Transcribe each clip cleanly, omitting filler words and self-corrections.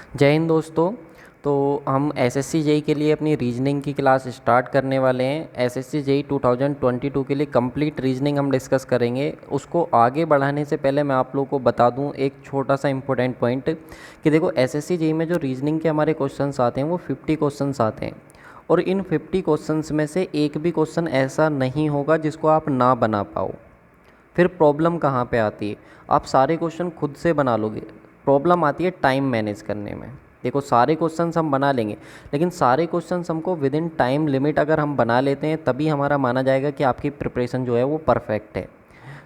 जय हिंद दोस्तों। तो हम एसएससी जेई के लिए अपनी रीजनिंग की क्लास स्टार्ट करने वाले हैं। एसएससी जेई 2022 के लिए कंप्लीट रीजनिंग हम डिस्कस करेंगे। उसको आगे बढ़ाने से पहले मैं आप लोगों को बता दूं एक छोटा सा इंपॉर्टेंट पॉइंट कि देखो एसएससी जेई में जो रीजनिंग के हमारे क्वेश्चंस आते हैं वो 50 क्वेश्चंस आते हैं और इन 50 क्वेश्चंस में से एक भी क्वेश्चन ऐसा नहीं होगा जिसको आप ना बना पाओ। फिर प्रॉब्लम कहाँ पे आती है? आप सारे क्वेश्चन खुद से बना लोगे, प्रॉब्लम आती है टाइम मैनेज करने में। देखो सारे क्वेश्चंस हम बना लेंगे, लेकिन सारे क्वेश्चंस हमको विद इन टाइम लिमिट अगर हम बना लेते हैं तभी हमारा माना जाएगा कि आपकी प्रिपरेशन जो है वो परफेक्ट है।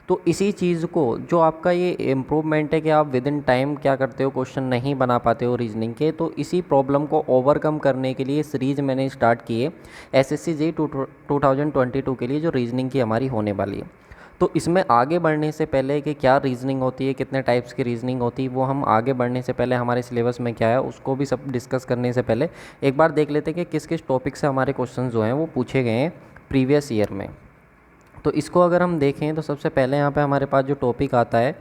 तो इसी चीज़ को जो आपका ये इम्प्रूवमेंट है कि आप विद इन टाइम क्या करते हो, क्वेश्चन नहीं बना पाते हो रीजनिंग के, तो इसी प्रॉब्लम को ओवरकम करने के लिए सीरीज मैंने स्टार्ट की है एसएससी जेईई 2022 के लिए जो रीजनिंग की हमारी होने वाली है। तो इसमें आगे बढ़ने से पहले कि क्या रीजनिंग होती है, कितने टाइप्स की रीजनिंग होती है, वो हम आगे बढ़ने से पहले हमारे सिलेबस में क्या है उसको भी सब डिस्कस करने से पहले एक बार देख लेते हैं कि किस किस टॉपिक से हमारे क्वेश्चन जो हैं वो पूछे गए हैं प्रीवियस ईयर में। तो इसको अगर हम देखें तो सबसे पहले यहाँ पे हमारे पास जो टॉपिक आता है,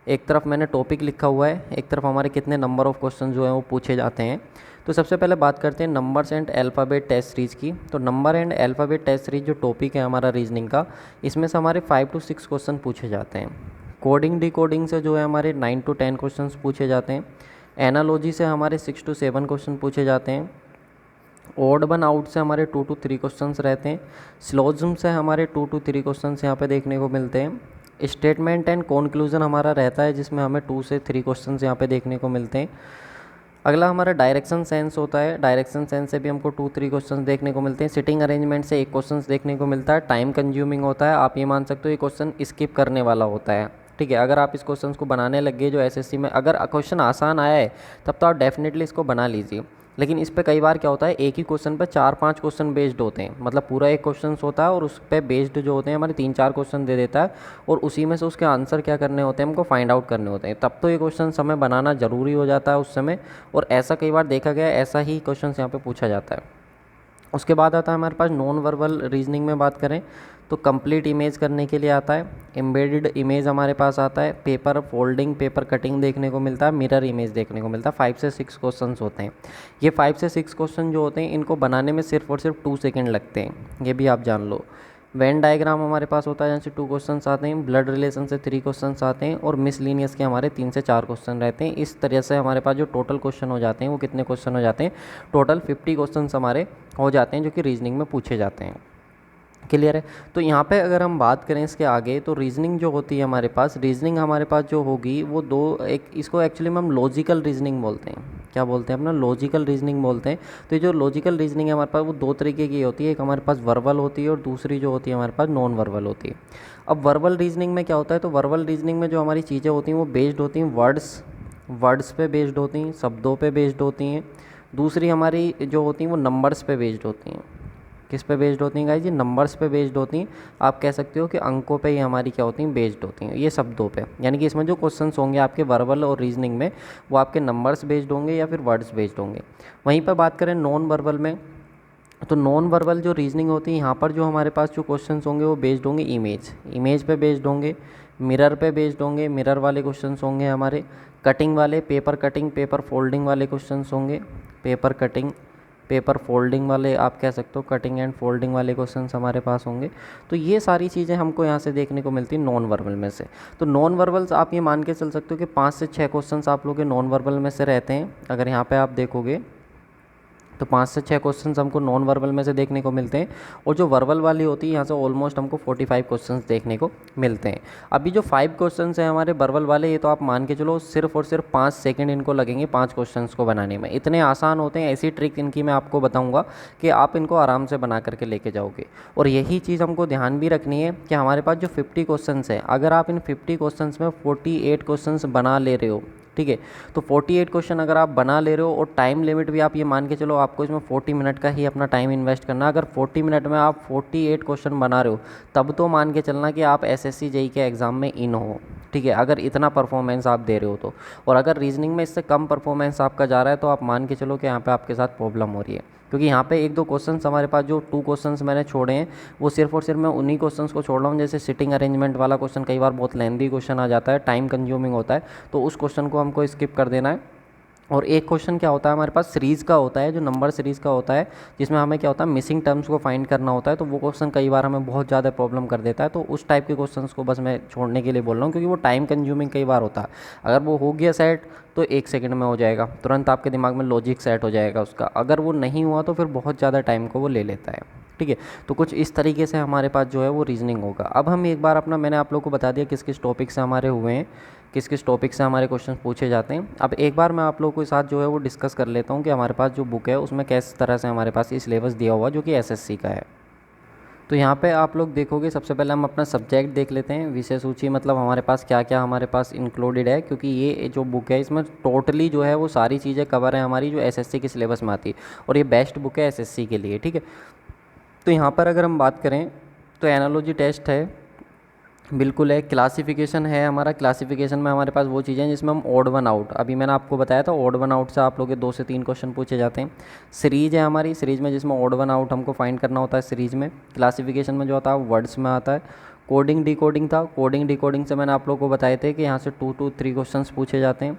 एक तरफ मैंने टॉपिक लिखा हुआ है, एक तरफ हमारे कितने नंबर ऑफ़ क्वेश्चन जो हैं वो पूछे जाते हैं। तो सबसे पहले बात करते हैं numbers and alphabet test series की। तो number and alphabet test series जो टॉपिक है हमारा रीजनिंग का, इसमें से हमारे 5 to 6 क्वेश्चन पूछे जाते हैं। कोडिंग डिकोडिंग से जो है हमारे 9 to 10 क्वेश्चन पूछे जाते हैं। एनालॉजी से हमारे 6 to 7 क्वेश्चन पूछे जाते हैं। ओड वन आउट से हमारे 2 to 3 क्वेश्चंस रहते हैं। स्लोजम से हमारे 2 to 3 क्वेश्चंस यहाँ पे देखने को मिलते हैं। स्टेटमेंट एंड कंक्लूजन हमारा रहता है जिसमें हमें 2 से 3 क्वेश्चंस यहाँ पे देखने को मिलते हैं। अगला हमारा डायरेक्शन सेंस होता है। डायरेक्शन सेंस से भी हमको 2-3 क्वेश्चंस देखने को मिलते हैं। सिटिंग अरेंजमेंट से एक क्वेश्चन देखने को मिलता है। टाइम कंज्यूमिंग होता है, आप ये मान सकते हो ये क्वेश्चन स्किप करने वाला होता है। ठीक है, अगर आप इस क्वेश्चन को बनाने लग गए जो एसएससी में, अगर क्वेश्चन आसान आया है तब तो आप डेफिनेटली इसको बना लीजिए। लेकिन इस पे कई बार क्या होता है, एक ही क्वेश्चन पर 4-5 क्वेश्चन बेस्ड होते हैं, मतलब पूरा एक क्वेश्चन होता है और उस पर बेस्ड जो होते हैं हमारे 3-4 क्वेश्चन दे देता है और उसी में से उसके आंसर क्या करने होते हैं हमको फाइंड आउट करने होते हैं। तब तो ये क्वेश्चन हमें बनाना ज़रूरी हो जाता है उस समय, और ऐसा कई बार देखा गया है, ऐसा ही क्वेश्चन यहाँ पे पूछा जाता है। उसके बाद आता है हमारे पास नॉन वर्बल रीजनिंग में बात करें तो कंप्लीट इमेज करने के लिए आता है। एम्बेडेड इमेज हमारे पास आता है। पेपर फोल्डिंग, पेपर कटिंग देखने को मिलता है। मिरर इमेज देखने को मिलता है। 5 से 6 क्वेश्चन होते हैं। ये 5 से 6 क्वेश्चन जो होते हैं इनको बनाने में सिर्फ और सिर्फ 2 सेकेंड लगते हैं, ये भी आप जान लो। वेन डायग्राम हमारे पास होता है जहाँ से 2 क्वेश्चन आते हैं। ब्लड रिलेशन से 3 क्वेश्चन आते हैं और मिसलीनियस के हमारे 3 से 4 क्वेश्चन रहते हैं। इस तरह से हमारे पास जो टोटल क्वेश्चन हो जाते हैं वो कितने क्वेश्चन हो जाते हैं, टोटल 50 क्वेश्चन हमारे हो जाते हैं जो कि रीजनिंग में पूछे जाते हैं। क्लियर है? तो यहाँ पे अगर हम बात करें इसके आगे तो रीजनिंग जो होती है हमारे पास, रीजनिंग हमारे पास जो होगी वो दो, एक इसको एक्चुअली में हम लॉजिकल रीजनिंग बोलते हैं। क्या बोलते हैं अपना? लॉजिकल रीजनिंग बोलते हैं। तो ये जो लॉजिकल रीजनिंग है हमारे पास वो 2 तरीके की होती है, एक हमारे पास वर्बल होती है और दूसरी जो होती है हमारे पास नॉन वर्बल होती है। अब वर्बल रीजनिंग में क्या होता है, तो वर्बल रीजनिंग में जो हमारी चीज़ें होती हैं वो बेस्ड होती हैं वर्ड्स पे बेस्ड होती हैं, शब्दों पे बेस्ड होती हैं। दूसरी हमारी जो होती हैं वो नंबर्स पे बेस्ड होती हैं। किस पे बेस्ड होती हैं गाइस? ये नंबर्स पे बेस्ड होती हैं। आप कह सकते हो कि अंकों पे ही हमारी क्या होती हैं, बेस्ड होती हैं, ये शब्दों पे। यानी कि इसमें जो क्वेश्चंस होंगे आपके वर्बल और रीजनिंग में वो आपके नंबर्स बेस्ड होंगे या फिर वर्ड्स बेस्ड होंगे। वहीं पर बात करें नॉन वर्बल में, तो नॉन वर्बल जो रीजनिंग होती है यहाँ पर जो हमारे पास जो क्वेश्चंस होंगे वो बेस्ड होंगे इमेज पे बेस्ड होंगे, मिरर पे बेस्ड होंगे, मिरर वाले क्वेश्चंस होंगे हमारे। कटिंग वाले, पेपर कटिंग, पेपर फोल्डिंग वाले क्वेश्चंस होंगे। पेपर कटिंग, पेपर फोल्डिंग वाले, आप कह सकते हो कटिंग एंड फोल्डिंग वाले क्वेश्चंस हमारे पास होंगे। तो ये सारी चीज़ें हमको यहाँ से देखने को मिलती हैं नॉन वर्बल में से। तो नॉन वर्बल्स आप ये मान के चल सकते हो कि 5 से 6 क्वेश्चंस आप लोग के नॉन वर्बल में से रहते हैं। अगर यहाँ पे आप देखोगे तो 5 से 6 क्वेश्चंस हमको नॉन वर्बल में से देखने को मिलते हैं, और जो वर्बल वाली होती है यहाँ से ऑलमोस्ट हमको 45 क्वेश्चंस देखने को मिलते हैं। अभी जो 5 क्वेश्चंस हैं हमारे वर्बल वाले, ये तो आप मान के चलो सिर्फ और सिर्फ 5 सेकंड इनको लगेंगे 5 क्वेश्चंस को बनाने में। इतने आसान होते हैं, ऐसी ट्रिक इनकी मैं आपको बताऊँगा कि आप इनको आराम से बना करके लेके जाओगे। और यही चीज़ हमको ध्यान भी रखनी है कि हमारे पास जो 50 क्वेश्चन हैं, अगर आप इन 50 क्वेश्चन में 48 क्वेश्चन बना ले रहे हो, ठीक है, तो 48 क्वेश्चन अगर आप बना ले रहे हो और टाइम लिमिट भी आप ये मान के चलो आपको इसमें 40 मिनट का ही अपना टाइम इन्वेस्ट करना है। अगर 40 मिनट में आप 48 क्वेश्चन बना रहे हो तब तो मान के चलना कि आप एसएससी जेई के एग्ज़ाम में इन हो। ठीक है, अगर इतना परफॉर्मेंस आप दे रहे हो तो। और अगर रीजनिंग में इससे कम परफॉर्मेंस आपका जा रहा है तो आप मान के चलो कि यहाँ पे आपके साथ प्रॉब्लम हो रही है, क्योंकि यहाँ पे 1-2 क्वेश्चंस हमारे पास जो 2 क्वेश्चंस मैंने छोड़े हैं वो सिर्फ और सिर्फ मैं उन्हीं क्वेश्चंस को छोड़ रहा हूँ। जैसे सिटिंग अरेंजमेंट वाला क्वेश्चन कई बार बहुत लेंदी क्वेश्चन आ जाता है, टाइम कंज्यूमिंग होता है, तो उस क्वेश्चन को हमको स्किप कर देना है। और एक क्वेश्चन क्या होता है हमारे पास सीरीज़ का होता है, जो नंबर सीरीज़ का होता है, जिसमें हमें क्या होता है मिसिंग टर्म्स को फाइंड करना होता है। तो वो क्वेश्चन कई बार हमें बहुत ज़्यादा प्रॉब्लम कर देता है, तो उस टाइप के क्वेश्चंस को बस मैं छोड़ने के लिए बोल रहा हूँ, क्योंकि वो टाइम कंज्यूमिंग कई बार होता है। अगर वो हो गया सेट तो 1 सेकंड में हो जाएगा, तुरंत आपके दिमाग में लॉजिक सेट हो जाएगा उसका। अगर वो नहीं हुआ तो फिर बहुत ज़्यादा टाइम को वो ले लेता है, ठीक है। तो कुछ इस तरीके से हमारे पास जो है वो रीजनिंग होगा। अब हम एक बार अपना, मैंने आप लोग को बता दिया किस किस टॉपिक से हमारे हुए हैं, किस किस टॉपिक से हमारे क्वेश्चन पूछे जाते हैं। अब एक बार मैं आप लोगों के साथ जो है वो डिस्कस कर लेता हूँ कि हमारे पास जो बुक है उसमें किस तरह से हमारे पास ये सिलेबस दिया हुआ जो कि एसएससी का है। तो यहाँ पे आप लोग देखोगे, सबसे पहले हम अपना सब्जेक्ट देख लेते हैं, विषय सूची, मतलब हमारे पास क्या क्या हमारे पास इंक्लूडेड है, क्योंकि ये जो बुक है इसमें टोटली जो है वो सारी चीज़ें कवर है हमारी जो एसएससी के सिलेबस में आती है, और ये बेस्ट बुक है एसएससी के लिए, ठीक है। तो यहाँ पर अगर हम बात करें तो एनालॉजी टेस्ट है, बिल्कुल है। क्लासिफिकेशन है हमारा, क्लासिफिकेशन में हमारे पास वो चीज़ें हैं जिसमें हम ऑड वन आउट, अभी मैंने आपको बताया था ऑड वन आउट से आप लोग के 2 से 3 क्वेश्चन पूछे जाते हैं। सीरीज़ है हमारी, सीरीज़ में जिसमें ऑड वन आउट हमको फाइंड करना होता है सीरीज़ में। क्लासिफिकेशन में जो होता है वर्ड्स में आता है। कोडिंग डिकोडिंग था, कोडिंग डिकोडिंग से मैंने आप लोग को बताए थे कि यहाँ से 2 to 3 क्वेश्चन पूछे जाते हैं।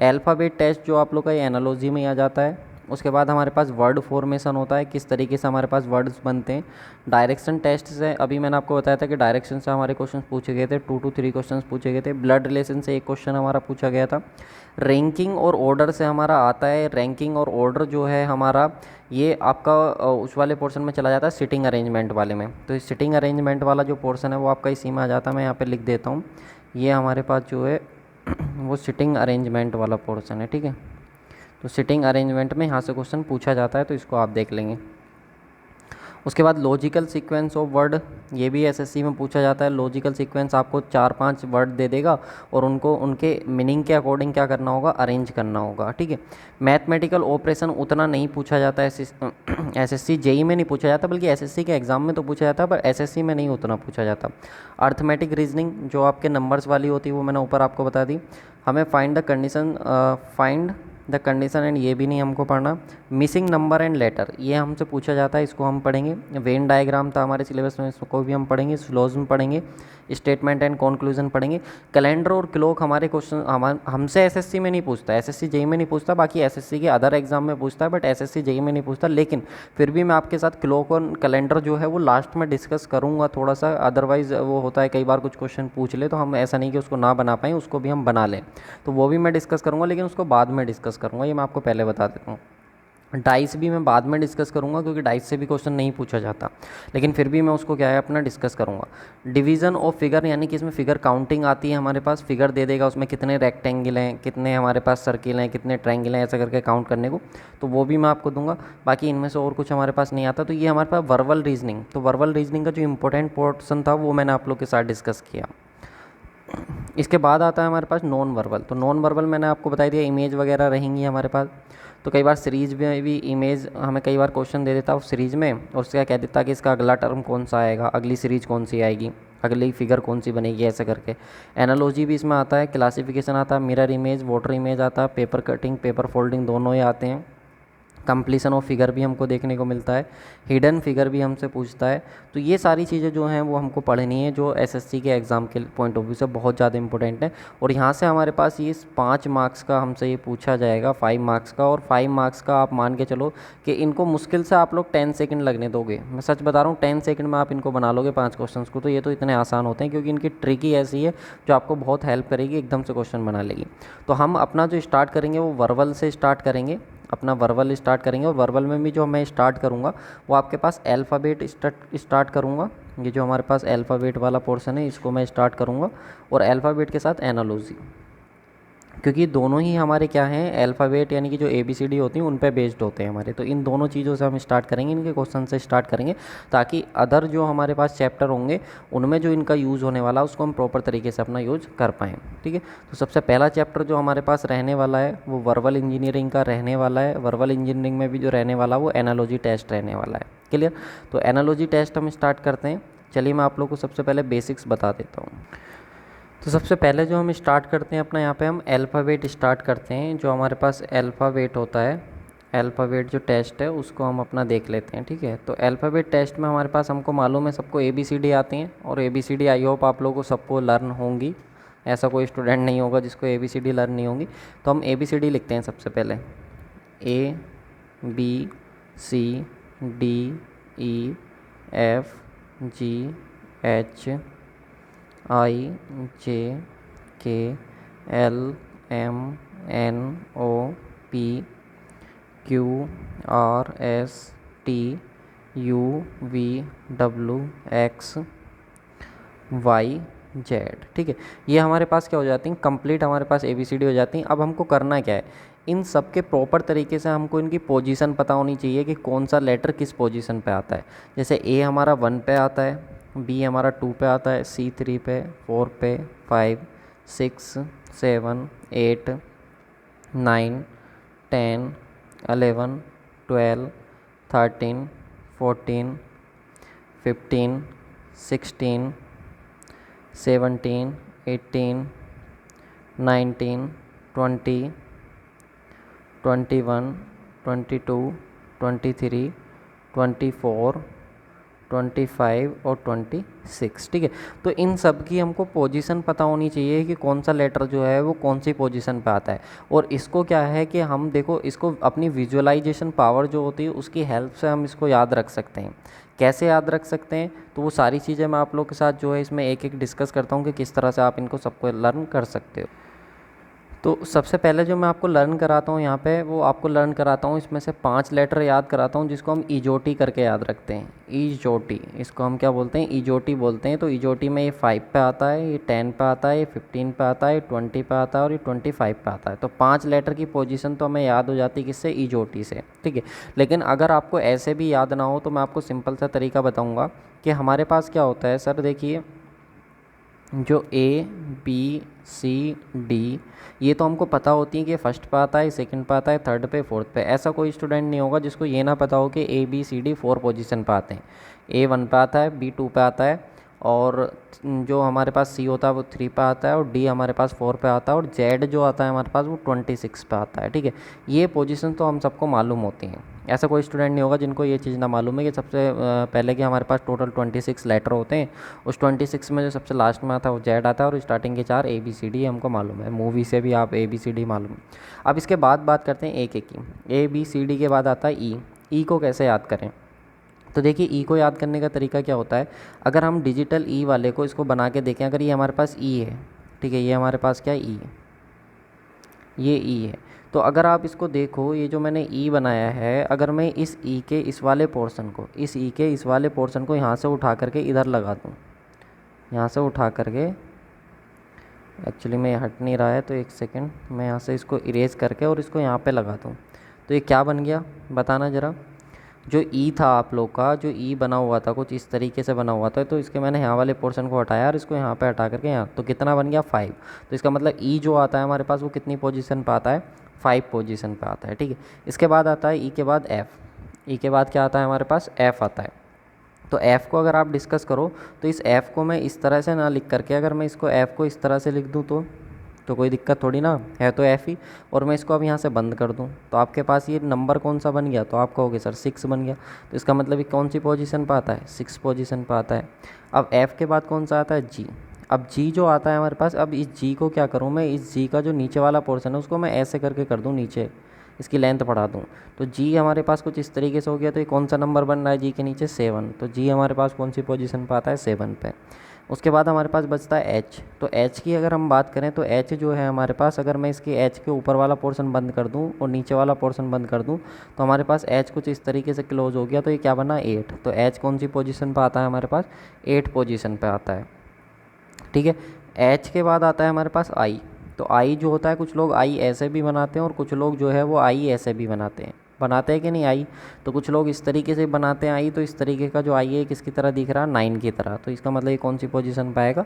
अल्फ़ाबेट टेस्ट जो आप लोग का ये एनालॉजी में ही आ जाता है। उसके बाद हमारे पास वर्ड फॉर्मेशन होता है, किस तरीके से हमारे पास वर्ड्स बनते हैं। डायरेक्शन टेस्ट से अभी मैंने आपको बताया था कि डायरेक्शन से हमारे क्वेश्चन पूछे गए थे, 2 to 3 क्वेश्चन पूछे गए थे। ब्लड रिलेशन से एक क्वेश्चन हमारा पूछा गया था। रैंकिंग और ऑर्डर से हमारा आता है, रैंकिंग और ऑर्डर जो है हमारा ये आपका उस वाले पोर्शन में चला जाता है सिटिंग अरेंजमेंट वाले में। तो इस सिटिंग अरेंजमेंट वाला जो पोर्शन है वो आपका इसी में आ जाता है। मैं यहाँ पर लिख देता हूँ, ये हमारे पास जो है वो सिटिंग अरेंजमेंट वाला पोर्शन है, ठीक है। तो सिटिंग अरेंजमेंट में यहाँ से क्वेश्चन पूछा जाता है, तो इसको आप देख लेंगे। उसके बाद लॉजिकल सीक्वेंस ऑफ वर्ड, ये भी एसएससी में पूछा जाता है। लॉजिकल सीक्वेंस आपको 4-5 वर्ड दे देगा और उनको उनके मीनिंग के अकॉर्डिंग क्या करना होगा, अरेंज करना होगा, ठीक है। मैथमेटिकल ऑपरेशन उतना नहीं पूछा जाता है एसएससी जेई में नहीं पूछा जाता, बल्कि एसएससी के एग्ज़ाम में तो पूछा जाता है, पर एसएससी में नहीं उतना पूछा जाता। अर्थमेटिक रीजनिंग जो आपके नंबर्स वाली होती है वो मैंने ऊपर आपको बता दी। हमें फाइंड द कंडीशन एंड ये भी नहीं हमको पढ़ना। मिसिंग नंबर एंड लेटर ये हमसे पूछा जाता है, इसको हम पढ़ेंगे। वेन डायग्राम था हमारे सिलेबस में, इसको भी हम पढ़ेंगे। स्लोज में पढ़ेंगे। स्टेटमेंट एंड कंक्लूजन पढ़ेंगे। कैलेंडर और क्लॉक हमारे क्वेश्चन हमसे एसएससी में नहीं पूछता, एसएससी जेई में नहीं पूछता, बाकी एसएससी के अदर एग्जाम में पूछता है, बट एसएससी जेई में नहीं पूछता। लेकिन फिर भी मैं आपके साथ क्लॉक और कैलेंडर जो है वो लास्ट में डिस्कस करूँगा थोड़ा सा। अदरवाइज़ वो होता है कई बार कुछ क्वेश्चन पूछ ले तो हम ऐसा नहीं कि उसको ना बना पाएँ, उसको भी हम बना लें, तो वो भी मैं डिस्कस करूँगा, लेकिन उसको बाद में डिस्कस करूँगा, ये मैं आपको पहले बता देता हूँ। डाइस भी मैं बाद में डिस्कस करूँगा, क्योंकि डाइस से भी क्वेश्चन नहीं पूछा जाता, लेकिन फिर भी मैं उसको क्या है अपना डिस्कस करूँगा। डिवीज़न ऑफ फिगर, यानी कि इसमें फिगर काउंटिंग आती है हमारे पास। फिगर दे देगा, उसमें कितने रेक्टेंगल हैं, कितने हमारे पास सर्किल हैं, कितने ट्रायंगल हैं, ऐसा करके काउंट करने को, तो वो भी मैं आपको दूंगा। बाकी इनमें से और कुछ हमारे पास नहीं आता। तो ये हमारे पास वर्बल रीजनिंग, तो वर्बल रीजनिंग का जो इंपॉर्टेंट पोर्शन था वो मैंने आप लोग के साथ डिस्कस किया। इसके बाद आता है हमारे पास नॉन वर्बल। तो नॉन वर्बल मैंने आपको बता दिया, इमेज वगैरह रहेंगी हमारे पास। तो कई बार सीरीज में भी इमेज हमें कई बार क्वेश्चन दे देता उस सीरीज़ में, और उसका कह देता कि इसका अगला टर्म कौन सा आएगा, अगली सीरीज कौन सी आएगी, अगली फिगर कौन सी बनेगी, ऐसे करके। एनालॉजी भी इसमें आता है, क्लासिफिकेशन आता है, मिरर इमेज, वाटर इमेज आता है, पेपर कटिंग, पेपर फोल्डिंग दोनों ही आते हैं। कंप्लीसन ऑफ फिगर भी हमको देखने को मिलता है। हिडन फिगर भी हमसे पूछता है। तो ये सारी चीज़ें जो हैं वो हमको पढ़नी है, जो एसएससी के एग्ज़ाम के पॉइंट ऑफ व्यू से बहुत ज़्यादा इंपॉर्टेंट है। और यहाँ से हमारे पास ये 5 मार्क्स का हमसे ये पूछा जाएगा, 5 मार्क्स का। और 5 मार्क्स का आप मान के चलो कि इनको मुश्किल से आप लोग 10 सेकंड लगने दोगे। मैं सच बता रहा हूँ, 10 सेकंड में आप इनको बना लोगे 5 क्वेश्चन को। तो ये तो इतने आसान होते हैं, क्योंकि इनकी ट्रिक ही ऐसी है जो आपको बहुत हेल्प करेगी, एकदम से क्वेश्चन बना लेगी। तो हम अपना जो स्टार्ट करेंगे वो वर्बल से स्टार्ट करेंगे, अपना वर्बल स्टार्ट करेंगे। और वर्बल में भी जो मैं स्टार्ट करूँगा वो आपके पास अल्फ़ाबेट स्टार्ट करूँगा। ये जो हमारे पास अल्फ़ाबेट वाला पोर्शन है इसको मैं स्टार्ट करूँगा, और अल्फ़ाबेट के साथ एनालॉजी, क्योंकि दोनों ही हमारे क्या हैं, अल्फ़ाबेट यानी कि जो ABCD होती हैं उन पे बेस्ड होते हैं हमारे। तो इन दोनों चीज़ों से हम स्टार्ट करेंगे, इनके क्वेश्चन से स्टार्ट करेंगे, ताकि अदर जो हमारे पास चैप्टर होंगे उनमें जो इनका यूज़ होने वाला है उसको हम प्रॉपर तरीके से अपना यूज़ कर पाएँ, ठीक है। तो सबसे पहला चैप्टर जो हमारे पास रहने वाला है वो वर्बल इंजीनियरिंग का रहने वाला है। वर्बल इंजीनियरिंग में भी जो रहने वाला है वो एनालॉजी टेस्ट रहने वाला है। क्लियर? तो एनालॉजी टेस्ट हम स्टार्ट करते हैं। चलिए मैं आप लोग को सबसे पहले बेसिक्स बता देता हूँ। तो सबसे पहले जो हम स्टार्ट करते हैं अपना, यहाँ पे हम अल्फ़ाबेट स्टार्ट करते हैं। जो हमारे पास अल्फ़ाबेट होता है, अल्फ़ाबेट जो टेस्ट है उसको हम अपना देख लेते हैं, ठीक है। तो अल्फ़ाबेट टेस्ट में हमारे पास, हमको मालूम है सबको ABCD आती हैं, और ABCD आई होप आप लोगों को सबको लर्न होंगी, ऐसा कोई स्टूडेंट नहीं होगा जिसको ABCD लर्न नहीं होंगी। तो हम ABCD लिखते हैं सबसे पहले, ABCD, ठीक है। ये हमारे पास क्या हो जाती हैं, कंप्लीट हमारे पास ABCD हो जाती हैं। अब हमको करना क्या है, इन सब के प्रॉपर तरीके से हमको इनकी पोजीशन पता होनी चाहिए कि कौन सा लेटर किस पोजीशन पे आता है। जैसे A हमारा 1 पे आता है, B हमारा 2 पे आता है, C 3 पे, 4 पे, 5, 6, 7, 8, 9, 10, 11, 12, 13, 14, 15, 16, 17, 18, 19, 20, 21, 22, 23, 24, 25 और 26, ठीक है। तो इन सब की हमको पोजीशन पता होनी चाहिए कि कौन सा लेटर जो है वो कौन सी पोजीशन पे आता है। और इसको क्या है कि हम देखो, इसको अपनी विजुअलाइजेशन पावर जो होती है उसकी हेल्प से हम इसको याद रख सकते हैं। कैसे याद रख सकते हैं, तो वो सारी चीज़ें मैं आप लोग के साथ जो है इसमें एक एक डिस्कस करता हूँ कि किस तरह से आप इनको सबको लर्न कर सकते हो। तो सबसे पहले जो मैं आपको लर्न कराता हूँ यहाँ पे, वो आपको लर्न कराता हूँ इसमें से 5 लेटर याद कराता हूँ जिसको हम ईजोटी करके याद रखते हैं। ईजोटी, इसको हम क्या बोलते हैं, ईजोटी बोलते हैं। तो ईजोटी में ये 5 पे आता है, ये 10 पे आता है, ये 15 पे आता है, ये 20 पे आता है और ये 25 पे आता है। तो 5 लेटर की पोजीशन तो हमें याद हो जाती है किससे, ईजोटी से, ठीक है। लेकिन अगर आपको ऐसे भी याद ना हो तो मैं आपको सिंपल सा तरीका बताऊँगा कि हमारे पास क्या होता है। सर देखिए, जो ABCD ये तो हमको पता होती है कि फर्स्ट पे आता है, सेकंड पे आता है, थर्ड पे, फोर्थ पे। ऐसा कोई स्टूडेंट नहीं होगा जिसको ये ना पता हो कि ABCD 4 पोजीशन पे आते हैं। A 1 पे आता है, B 2 पे आता है, और जो हमारे पास C होता है वो 3 पे आता है, और D हमारे पास 4 पे आता है, और Z जो आता है हमारे पास वो 26 पे आता है, ठीक है। ये पोजीशन तो हम सबको मालूम होती हैं। ऐसा कोई स्टूडेंट नहीं होगा जिनको ये चीज़ ना मालूम है कि सबसे पहले कि हमारे पास टोटल 26 लेटर होते हैं। उस 26 में जो सबसे लास्ट में आता है वो Z आता है, और स्टार्टिंग के 4 ABCD हमको मालूम है, मूवी से भी आप ABCD मालूम है। अब इसके बाद बात करते हैं एक एक की। ABCD के बाद आता है ई को कैसे याद करें। तो देखिए, ई को याद करने का तरीका क्या होता है, अगर हम डिजिटल ई वाले को इसको बना के देखें, अगर ये हमारे पास ई है, ठीक है, ये हमारे पास क्या ई है, ये ई है। तो अगर आप इसको देखो, ये जो मैंने ई बनाया है, अगर मैं इस ई के इस वाले पोर्शन को, इस ई के इस वाले पोर्शन को यहाँ से उठा करके इधर लगा दूँ, यहाँ से उठा करके, एक्चुअली मैं हट नहीं रहा है तो एक सेकंड, मैं यहाँ से इसको इरेज करके और इसको यहाँ पे लगा दूँ, तो ये क्या बन गया, बताना ज़रा। जो ई था आप लोग का, जो ई बना हुआ था कुछ इस तरीके से बना हुआ था, तो इसके मैंने यहाँ वाले पोर्शन को हटाया और इसको यहाँ पे हटा करके यहाँ, तो कितना बन गया 5। तो इसका मतलब ई जो आता है हमारे पास वो कितनी पोजीशन पे आता है, 5 पोजीशन पे आता है, ठीक है। इसके बाद आता है ई के बाद एफ़, ई के बाद क्या आता है हमारे पास, एफ़ आता है। तो एफ़ को अगर आप डिस्कस करो तो इस एफ़ को मैं इस तरह से ना लिख करके, अगर मैं इसको एफ़ को इस तरह से लिख दूँ तो कोई दिक्कत थोड़ी ना है, तो एफ़ ही। और मैं इसको अब यहाँ से बंद कर दूँ तो आपके पास ये नंबर कौन सा बन गया, तो आप कहोगे सर 6 बन गया। तो इसका मतलब ये कौन सी पोजीशन पर आता है, 6 पोजीशन पर आता है। अब एफ़ के बाद कौन सा आता है, जी। अब जी जो आता है हमारे पास, अब इस जी को क्या करूँ मैं, इस जी का जो नीचे वाला पोर्शन है उसको मैं ऐसे करके कर दूँ नीचे, इसकी लेंथ बढ़ा दूँ, तो जी हमारे पास कुछ इस तरीके से हो गया। तो ये कौन सा नंबर बन रहा है जी के नीचे, 7। तो जी हमारे पास कौन सी पोजीशन पे आता है, 7 पे। उसके बाद हमारे पास बचता है एच। तो एच की अगर हम बात करें तो एच जो है हमारे पास, अगर मैं इसके एच के ऊपर वाला पोर्शन बंद कर दूं और नीचे वाला पोर्शन बंद कर दूं तो हमारे पास एच कुछ इस तरीके से क्लोज हो गया। तो ये क्या बना, 8। तो एच कौन सी पोजीशन पे आता है हमारे पास, 8 पोजीशन पे आता है, ठीक है। एच के बाद आता है हमारे पास आई। तो आई जो होता है, कुछ लोग आई ऐसे भी बनाते हैं और कुछ लोग जो है वो आई ऐसे भी बनाते हैं कि नहीं आई। तो कुछ लोग इस तरीके से बनाते हैं आई, तो इस तरीके का जो आई है किसकी तरह दिख रहा है, 9 की तरह। तो इसका मतलब ये कौन सी पोजीशन पाएगा,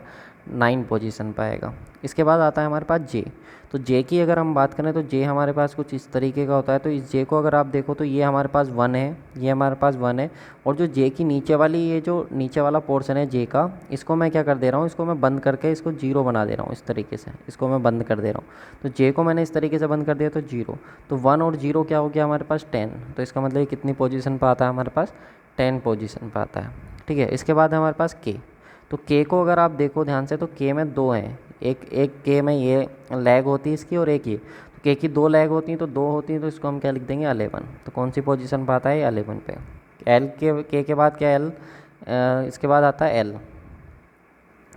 9 पोजीशन पाएगा। इसके बाद आता है हमारे पास जे। तो जे की अगर हम बात करें तो जे हमारे पास कुछ इस तरीके का होता है। तो इस जे को अगर आप देखो तो ये हमारे पास 1 है, ये हमारे पास 1 है। और जो जे की नीचे वाली, ये जो नीचे वाला पोर्शन है जे का, इसको मैं क्या कर दे रहा हूँ, इसको मैं बंद करके इसको 0 बना दे रहा हूँ, इस तरीके से इसको मैं बंद कर दे रहा हूँ। तो जे को मैंने इस तरीके से बंद कर दिया तो 0। तो 1 और 0 क्या हो गया हमारे पास, 10। तो इसका मतलब ये कितनी पोजीशन पर आता है हमारे पास, 10 पोजीशन पर आता है, ठीक है। इसके बाद है हमारे पास के। तो के को अगर आप देखो ध्यान से तो के में 2 हैं, एक एक के में ये लैग होती है इसकी और एक ये, तो के की 2 लैग होती हैं तो 2 होती हैं, तो इसको हम क्या लिख देंगे 11। तो कौन सी पोजीशन पर आता है, 11 पे। एल के बाद क्या एल, इसके बाद आता है एल,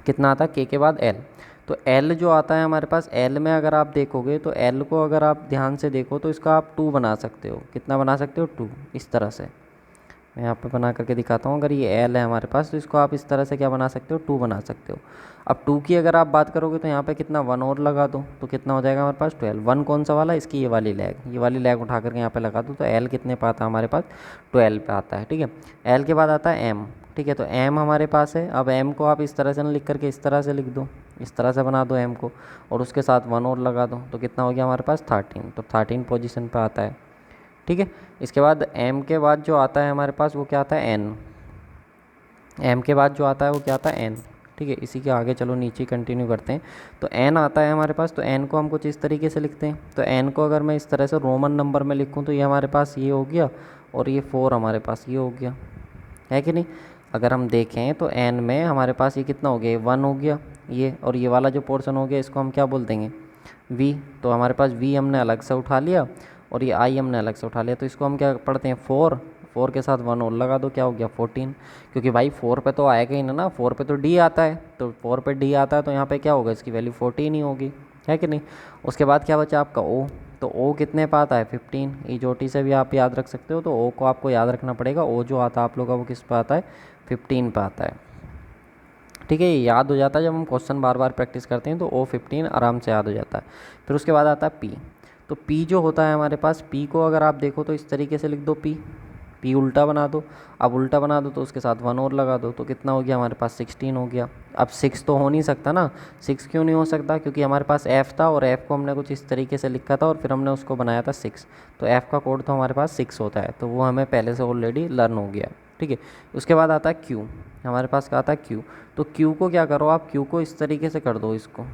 कितना आता है के बाद एल। तो एल जो आता है हमारे पास, एल में अगर आप देखोगे तो एल को अगर आप ध्यान से देखो तो इसका आप 2 बना सकते हो। कितना बना सकते हो, 2। इस तरह से मैं यहाँ पे बना करके दिखाता हूँ। अगर ये एल है हमारे पास तो इसको आप इस तरह से क्या बना सकते हो, 2 बना सकते हो। अब 2 की अगर आप बात करोगे तो यहाँ पे कितना 1 और लगा दो तो कितना हो जाएगा हमारे पास 12। 1 कौन सा वाला, इसकी ये वाली लैग उठा करके यहाँ पे लगा दो तो एल कितने पे आता है हमारे पास, 12 पे आता है। ठीक है, एल के बाद आता है एम। ठीक है, तो एम हमारे पास है। अब एम को आप इस तरह से ना लिख करके इस तरह से लिख दो, इस तरह से बना दो एम को, और उसके साथ 1 और लगा दो तो कितना हो गया हमारे पास 13। तो 13 पोजीशन पे आता है। ठीक है, इसके बाद एम के बाद जो आता है हमारे पास वो क्या आता है, एन। एम के बाद जो आता है वो क्या आता है, एन। ठीक है, इसी के आगे चलो नीचे कंटिन्यू करते हैं। तो एन आता है हमारे पास, तो एन को हम कुछ इस तरीके से लिखते हैं। तो एन को अगर मैं इस तरह से रोमन नंबर में लिखूँ तो ये हमारे पास ये हो गया, और ये 4 हमारे पास ये हो गया, है कि नहीं। अगर हम देखें तो एन में हमारे पास ये कितना हो गया, 1 हो गया ये, और ये वाला जो पोर्शन हो गया इसको हम क्या बोल देंगे, वी। तो हमारे पास वी हमने अलग से उठा लिया और ये आई हमने अलग से उठा लिया, तो इसको हम क्या पढ़ते हैं 4। 4 के साथ 1 और लगा दो, क्या हो गया 14। क्योंकि भाई 4 पे तो आएगा ही ना, 4 पे तो डी आता है, तो 4 पे डी आता है तो यहाँ पे क्या होगा, इसकी वैल्यू 14 ही होगी, है कि नहीं। उसके बाद क्या बचा आपका ओ। तो ओ कितने पे आता है, 15। ई चोटी से भी आप याद रख सकते हो, तो ओ को आपको याद रखना पड़ेगा। ओ जो आता है आप लोग का वो किस पे आता है, 15 पे आता है। ठीक है, ये याद हो जाता है जब हम क्वेश्चन बार बार प्रैक्टिस करते हैं, तो ओ 15 आराम से याद हो जाता है। फिर उसके बाद आता है पी। तो पी जो होता है हमारे पास, पी को अगर आप देखो तो इस तरीके से लिख दो, पी। पी उल्टा बना दो। अब उल्टा बना दो तो उसके साथ 1 और लगा दो तो कितना हो गया हमारे पास, 16 हो गया। अब 6 तो हो नहीं सकता ना। 6 क्यों नहीं हो सकता, क्योंकि हमारे पास एफ़ था और एफ़ को हमने कुछ इस तरीके से लिखा था और फिर हमने उसको बनाया था 6। तो एफ़ का कोड तो हमारे पास 6 होता है, तो वो हमें पहले से ऑलरेडी लर्न हो गया। ठीक है, उसके बाद आता है क्यू। हमारे पास क्या आता है, क्यू। तो क्यू को क्या करो आप, क्यू को इस तरीके से कर दो, इसको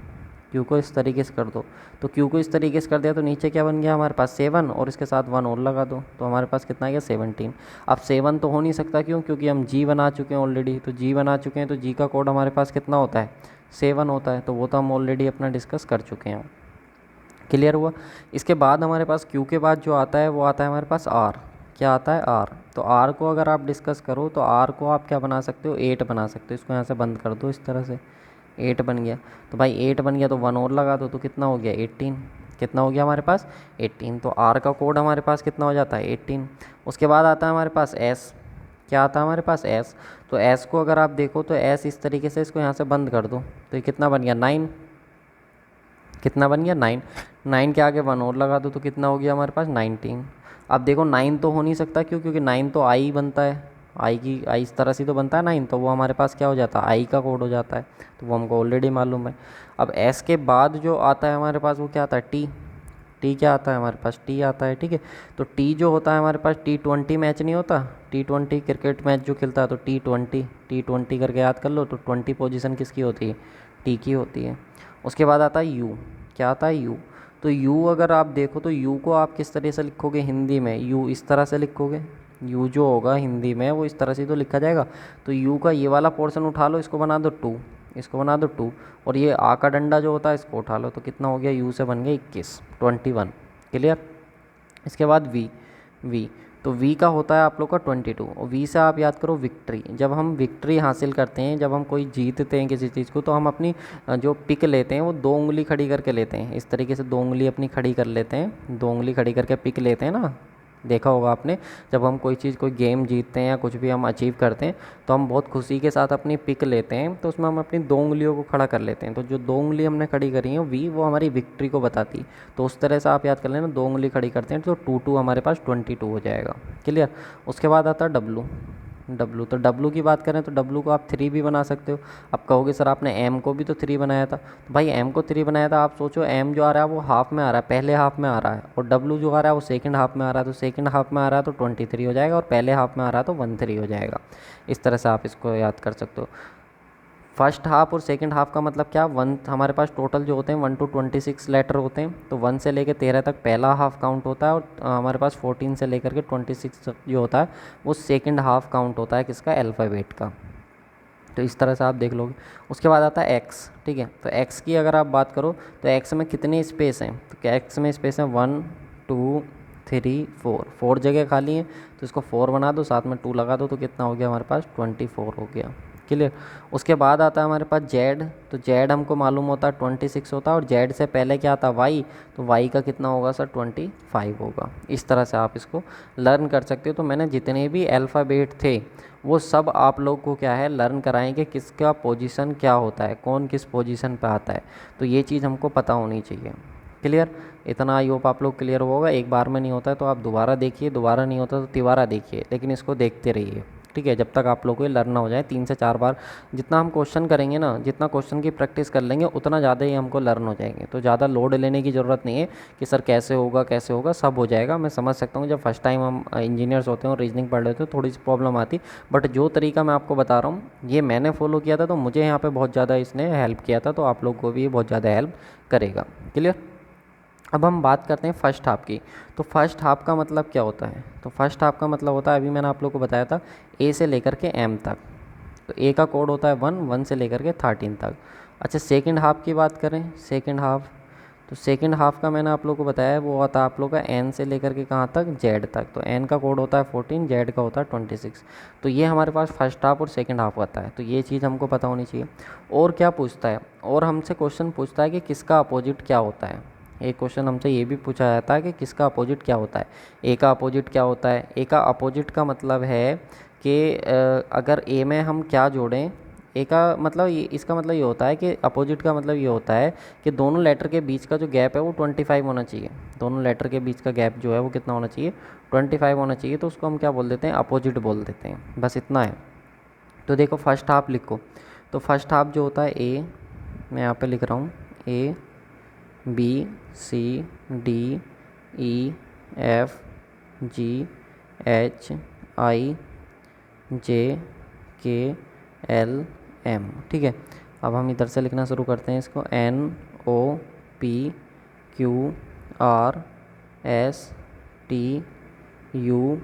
क्यू को इस तरीके से कर दो। तो क्यू को इस तरीके से कर दिया तो नीचे क्या बन गया हमारे पास, 7, और इसके साथ 1 और लगा दो तो हमारे पास कितना आ गया, 17। अब 7 तो हो नहीं सकता, क्यों, क्योंकि हम जी बना चुके हैं ऑलरेडी। तो जी बना चुके हैं तो जी का कोड हमारे पास कितना होता है, 7 होता है, तो वो तो हम ऑलरेडी अपना डिस्कस कर चुके हैं। क्लियर हुआ। इसके बाद हमारे पास क्यू के बाद जो आता है वो आता है हमारे पास आर। क्या आता है, आर। तो आर को अगर आप डिस्कस करो तो आर को आप क्या बना सकते हो, 8 बना सकते हो। इसको यहाँ से बंद कर दो इस तरह से, 8 बन गया। तो भाई 8 बन गया तो 1 और लगा दो तो कितना हो गया, 18। कितना हो गया हमारे पास, 18। तो आर का कोड हमारे पास कितना हो जाता है, 18। उसके बाद आता है हमारे पास एस। क्या आता है हमारे पास, एस। तो एस को अगर आप देखो तो एस इस तरीके से, इसको यहाँ से बंद कर दो तो ये कितना बन गया, 9। कितना बन गया, 9। 9 के आगे 1 और लगा दो तो कितना हो गया हमारे पास, 19। अब देखो 9 तो हो नहीं सकता, क्यों, क्योंकि 9 तो आई बनता है, आई इस तरह से तो बनता है 9, तो वो हमारे पास क्या हो जाता है, आई का कोड हो जाता है, तो वो हमको ऑलरेडी मालूम है। अब एस के बाद जो आता है हमारे पास वो क्या आता है, टी। टी क्या आता है हमारे पास, टी आता है। ठीक है, तो टी जो होता है हमारे पास, T20 मैच नहीं होता, T20 क्रिकेट मैच जो खेलता है तो T20 करके याद कर लो। तो 20 पोजीशन किसकी होती है, टी की होती है। उसके बाद आता है यू। क्या आता है, यू। तो यू अगर आप देखो तो यू को आप किस तरह से लिखोगे हिंदी में, यू इस तरह से लिखोगे। यू जो होगा हिंदी में वो इस तरह से तो लिखा जाएगा। तो यू का ये वाला पोर्शन उठा लो, इसको बना दो 2, इसको बना दो 2, और ये आ का डंडा जो होता है इसको उठा लो तो कितना हो गया, यू से बन गया 21। क्लियर। इसके बाद वी। वी, तो वी का होता है आप लोग का 22, और वी से आप याद करो विक्ट्री। जब हम विक्ट्री हासिल करते हैं, जब हम कोई जीतते हैं किसी चीज़ को, तो हम अपनी जो पिक लेते हैं वो 2 उंगली खड़ी करके लेते हैं। इस तरीके से 2 उंगली अपनी खड़ी कर लेते हैं, 2 उंगली खड़ी करके पिक लेते हैं ना, देखा होगा आपने। जब हम कोई चीज़, कोई गेम जीतते हैं या कुछ भी हम अचीव करते हैं तो हम बहुत खुशी के साथ अपनी पिक लेते हैं, तो उसमें हम अपनी 2 उंगलियों को खड़ा कर लेते हैं। तो जो 2 उंगली हमने खड़ी करी है वी, वो हमारी विक्ट्री को बताती है। तो उस तरह से आप याद कर लेना, 2 उंगली खड़ी करते हैं तो 2 हमारे पास 22 हो जाएगा। क्लियर। उसके बाद आता है डब्लू। डब्लू, तो डब्लू की बात करें तो डब्लू को आप 3 भी बना सकते हो। अब कहोगे सर आपने एम को भी तो 3 बनाया था, तो भाई एम को 3 बनाया था। आप सोचो एम जो आ रहा है वो हाफ में आ रहा है, पहले हाफ में आ रहा है, और डब्लू जो आ रहा है वो सेकंड हाफ में आ रहा है। तो सेकंड हाफ में आ रहा है तो 23 हो जाएगा, और पहले हाफ में आ रहा है तो 13 हो जाएगा। इस तरह से आप इसको याद कर सकते हो। फर्स्ट हाफ और सेकंड हाफ का मतलब क्या, 1 हमारे पास टोटल जो होते हैं 1 to 26 लेटर होते हैं। तो 1 से लेकर 13 तक पहला हाफ काउंट होता है, और हमारे पास 14 से लेकर के 26 जो होता है वो सेकंड हाफ काउंट होता है, किसका, अल्फ़ाबेट का। तो इस तरह से आप देख लोगे। उसके बाद आता है एक्स, ठीक है। तो एक्स की अगर आप बात करो तो एक्स में कितने स्पेस हैं, तो क्या एक्स में स्पेस है 1 2 3 4, 4 जगह खाली हैं, तो इसको 4 बना दो, साथ में 2 लगा दो, तो कितना हो गया हमारे पास 24 हो गया। क्लियर। उसके बाद आता है हमारे पास जेड, तो जेड हमको मालूम होता है 26 होता है, और जेड से पहले क्या आता है वाई, तो वाई का कितना होगा सर 25 होगा। इस तरह से आप इसको लर्न कर सकते हो। तो मैंने जितने भी अल्फ़ाबेट थे वो सब आप लोग को क्या है लर्न कराएंगे, किसका पोजीशन क्या होता है, कौन किस पोजीशन पे आता है, तो ये चीज़ हमको पता होनी चाहिए। क्लियर। इतना आई होप आप लोग क्लियर होगा। एक बार में नहीं होता है तो आप दोबारा देखिए, दोबारा नहीं होता तो तिबारा देखिए, लेकिन इसको देखते रहिए, ठीक है, जब तक आप लोग को ये लर्न ना हो जाए। 3 से 4 बार जितना हम क्वेश्चन करेंगे ना, जितना क्वेश्चन की प्रैक्टिस कर लेंगे उतना ज़्यादा ही हमको लर्न हो जाएंगे। तो ज़्यादा लोड लेने की ज़रूरत नहीं है कि सर कैसे होगा कैसे होगा, सब हो जाएगा। मैं समझ सकता हूँ जब फर्स्ट टाइम हम इंजीनियर्स होते हैं और रीजनिंग पढ़ लेते हैं तो थोड़ी सी प्रॉब्लम आती, बट जो तरीका मैं आपको बता रहा हूँ ये मैंने फॉलो किया था तो मुझे यहाँ पर बहुत ज़्यादा इसने हेल्प किया था, तो आप लोग को भी ये बहुत ज़्यादा हेल्प करेगा। क्लियर। अब हम बात करते हैं फर्स्ट हाफ की। तो फर्स्ट हाफ का मतलब क्या होता है, तो फर्स्ट हाफ का मतलब होता है, अभी मैंने आप लोग को बताया था, ए से लेकर के एम तक। तो ए का कोड होता है 1, 1 से लेकर के 13 तक। अच्छा सेकंड हाफ की बात करें, सेकंड हाफ, तो सेकंड हाफ का मैंने आप लोग को बताया वो होता है आप लोग का एन से लेकर के कहाँ तक, जेड तक। तो एन का कोड होता है 14, जेड का होता है 26। तो ये हमारे पास फर्स्ट हाफ और सेकंड हाफ होता है, तो ये चीज़ हमको पता होनी चाहिए। और क्या पूछता है, और हमसे क्वेश्चन पूछता है कि किसका अपोजिट क्या होता है। एक क्वेश्चन हमसे ये भी पूछा जाता है कि किसका अपोजिट क्या होता है। ए का अपोजिट क्या होता है, ए का अपोजिट का मतलब है कि अगर ए में हम क्या जोड़ें, ए का मतलब ये, इसका मतलब ये होता है कि अपोजिट का मतलब ये होता है कि दोनों लेटर के बीच का जो गैप है वो 25 होना चाहिए। दोनों लेटर के बीच का गैप जो है वो कितना होना चाहिए, 25 होना चाहिए। तो उसको हम क्या बोल देते हैं, अपोजिट बोल देते हैं, बस इतना है। तो देखो फर्स्ट हाफ लिखो, तो फर्स्ट हाफ जो होता है ए, मैं यहाँ पे लिख रहा हूँ A B C D E F G H I J K L M, ठीक है। अब हम इधर से लिखना शुरू करते हैं इसको, N O P Q R S T U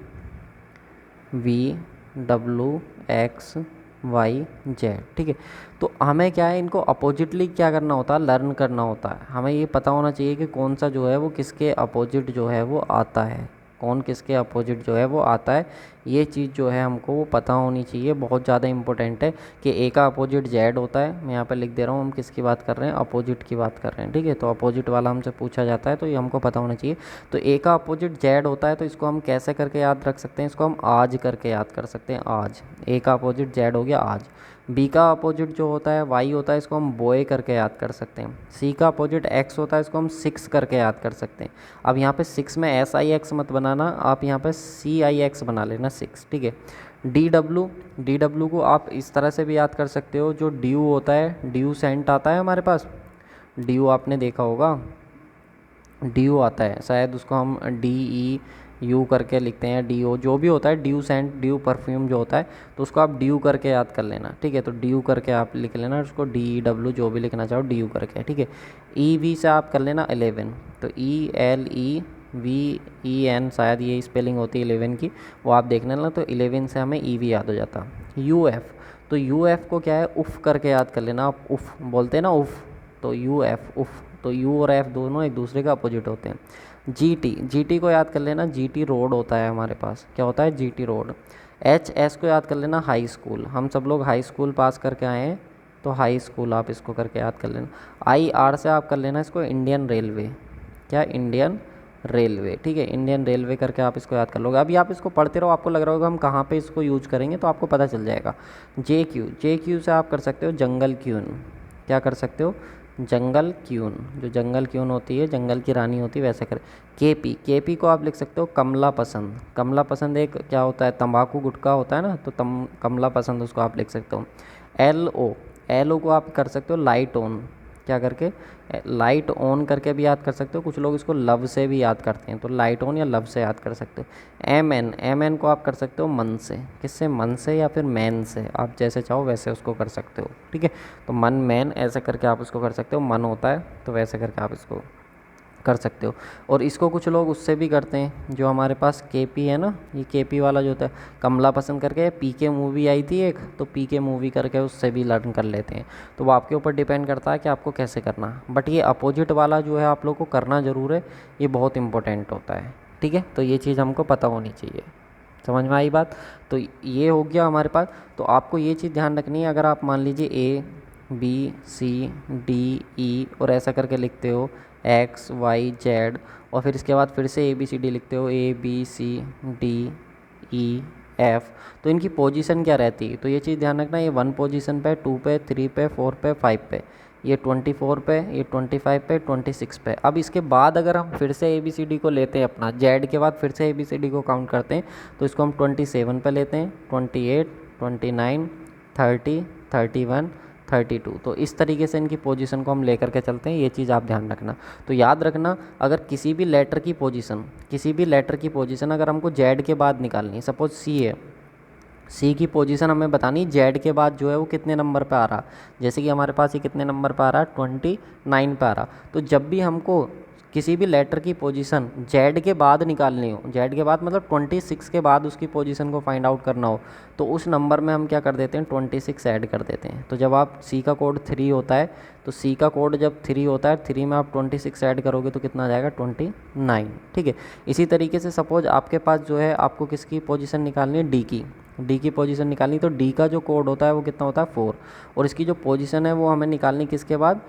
V W X Y Z, ठीक है। तो हमें क्या है, इनको अपोजिटली क्या करना होता है, लर्न करना होता है। हमें ये पता होना चाहिए कि कौन सा जो है वो किसके अपोजिट जो है वो आता है, कौन किसके अपोजिट जो है वो आता है। ये चीज़ जो है हमको वो पता होनी चाहिए, बहुत ज़्यादा इंपॉर्टेंट है कि ए का अपोजिट जेड होता है। मैं यहाँ पे लिख दे रहा हूँ, हम किसकी बात कर रहे हैं, अपोजिट की बात कर रहे हैं, ठीक है। तो अपोजिट वाला हमसे पूछा जाता है तो ये हमको पता होना चाहिए। तो ए का अपोजिट जेड होता है, तो इसको हम कैसे करके याद रख सकते हैं, इसको हम आज करके याद कर सकते हैं, आज। ए का अपोजिट जेड हो गया आज। बी का अपोजिट जो होता है वाई होता है, इसको हम बॉय करके याद कर सकते हैं। सी का अपोजिट एक्स होता है, इसको हम सिक्स करके याद कर सकते हैं। अब यहाँ पे सिक्स में एस आई एक्स मत बनाना, आप यहाँ पे सी आई एक्स बना लेना, सिक्स, ठीक है। डी डब्ल्यू को आप इस तरह से भी याद कर सकते हो, जो डी यू होता है, डी यू सेंट आता है हमारे पास, डी यू आपने देखा होगा, डी यू आता है शायद, उसको हम डी ई यू करके लिखते हैं, डी ओ जो भी होता है, D you sent, D you perfume जो होता है, तो उसको आप डी यू करके याद कर लेना, ठीक है। तो डी यू करके आप लिख लेना, उसको डी ई डब्ल्यू जो भी लिखना चाहो डी यू करके, ठीक है। ई वी से आप कर लेना 11, तो E L E V E N शायद ये स्पेलिंग होती है 11 की, वो आप देख लेना। तो 11 से हमें ई वी याद हो जाता। यू एफ, तो यू एफ को क्या है उफ़ करके याद कर लेना, आप उफ़ बोलते हैं ना उफ़, तो यू एफ उफ़, तो यू और एफ दोनों एक दूसरे का अपोजिट होते हैं। जी टी को याद कर लेना, जी टी रोड होता है हमारे पास, क्या होता है, G T road. H S को याद कर लेना, हाई स्कूल, हम सब लोग हाई स्कूल पास करके आए हैं, तो हाई स्कूल आप इसको करके याद कर लेना। आई आर से आप कर लेना इसको इंडियन रेलवे, क्या, इंडियन रेलवे, ठीक है। इंडियन रेलवे करके आप इसको याद कर लोगे। अभी आप इसको पढ़ते रहो, आपको लग रहा होगा हम कहाँ पे इसको यूज करेंगे, तो आपको पता चल जाएगा। जे क्यू से आप कर सकते हो जंगल क्यून, क्या कर सकते हो, जंगल क्यून, जो जंगल क्यून होती है, जंगल की रानी होती है, वैसे कर। के पी को आप लिख सकते हो कमला पसंद, कमला पसंद एक क्या होता है, तंबाकू गुटखा होता है ना, तो कमला पसंद उसको आप लिख सकते हो। एल ओ को आप कर सकते हो लाइट ऑन, क्या करके, लाइट ऑन करके भी याद कर सकते हो। कुछ लोग इसको लव से भी याद करते हैं, तो लाइट ऑन या लव से याद कर सकते हो। एम एन को आप कर सकते हो मन से, किससे, मन से या फिर मैन से, आप जैसे चाहो वैसे उसको कर सकते हो, ठीक है। तो मन मैन ऐसे करके आप उसको कर सकते हो, मन होता है तो वैसे करके आप इसको कर सकते हो। और इसको कुछ लोग उससे भी करते हैं, जो हमारे पास केपी है ना, ये केपी वाला जो होता है, कमला पसंद करके पीके मूवी आई थी एक, तो पीके मूवी करके उससे भी लर्न कर लेते हैं। तो वो आपके ऊपर डिपेंड करता है कि आपको कैसे करना है। बट ये अपोजिट वाला जो है आप लोग को करना ज़रूर है, ये बहुत इंपॉर्टेंट होता है। ठीक है, तो ये चीज़ हमको पता होनी चाहिए। समझ में आई बात? तो ये हो गया हमारे पास। तो आपको ये चीज़ ध्यान रखनी है, अगर आप मान लीजिए ए बी सी डी ई और ऐसा करके लिखते हो, एक्स वाई जेड, और फिर इसके बाद फिर से ए बी सी डी लिखते हो, A B C D E F, तो इनकी पोजीशन क्या रहती है? तो ये चीज़ ध्यान रखना, ये 1 पोजीशन पे, 2 पे, 3 पे, 4 पे, 5 पे, ये 24 पे, ये 25 पे, 26 पे। अब इसके बाद अगर हम फिर से ए बी सी डी को लेते हैं अपना, जेड के बाद फिर से ए बी सी डी को काउंट करते हैं, तो इसको हम 27 पे लेते हैं, 28, 29, 30, 31, 32। तो इस तरीके से इनकी पोजीशन को हम लेकर के चलते हैं, ये चीज़ आप ध्यान रखना। तो याद रखना, अगर किसी भी लेटर की पोजीशन अगर हमको जेड के बाद निकालनी है, सपोज सी है, सी की पोजीशन हमें बतानी जेड के बाद जो है वो कितने नंबर पे आ रहा। जैसे कि हमारे पास ये कितने नंबर पे आ रहा है, 29 पे आ रहा। तो जब भी हमको किसी भी लेटर की पोजीशन जेड के बाद निकालनी हो, जेड के बाद मतलब 26 के बाद उसकी पोजीशन को फाइंड आउट करना हो, तो उस नंबर में हम क्या कर देते हैं, 26 ऐड कर देते हैं। तो जब आप सी का कोड 3 होता है, तो सी का कोड जब 3 होता है, 3 में आप 26 ऐड करोगे तो कितना आ जाएगा, 29। ठीक है। इसी तरीके से सपोज आपके पास जो है, आपको किसकी पोजीशन निकालनी है, डी की पोजीशन निकालनी, तो डी का जो कोड होता है वो कितना होता है, 4। और इसकी जो पोजीशन है वो हमें निकालनी किसके बाद,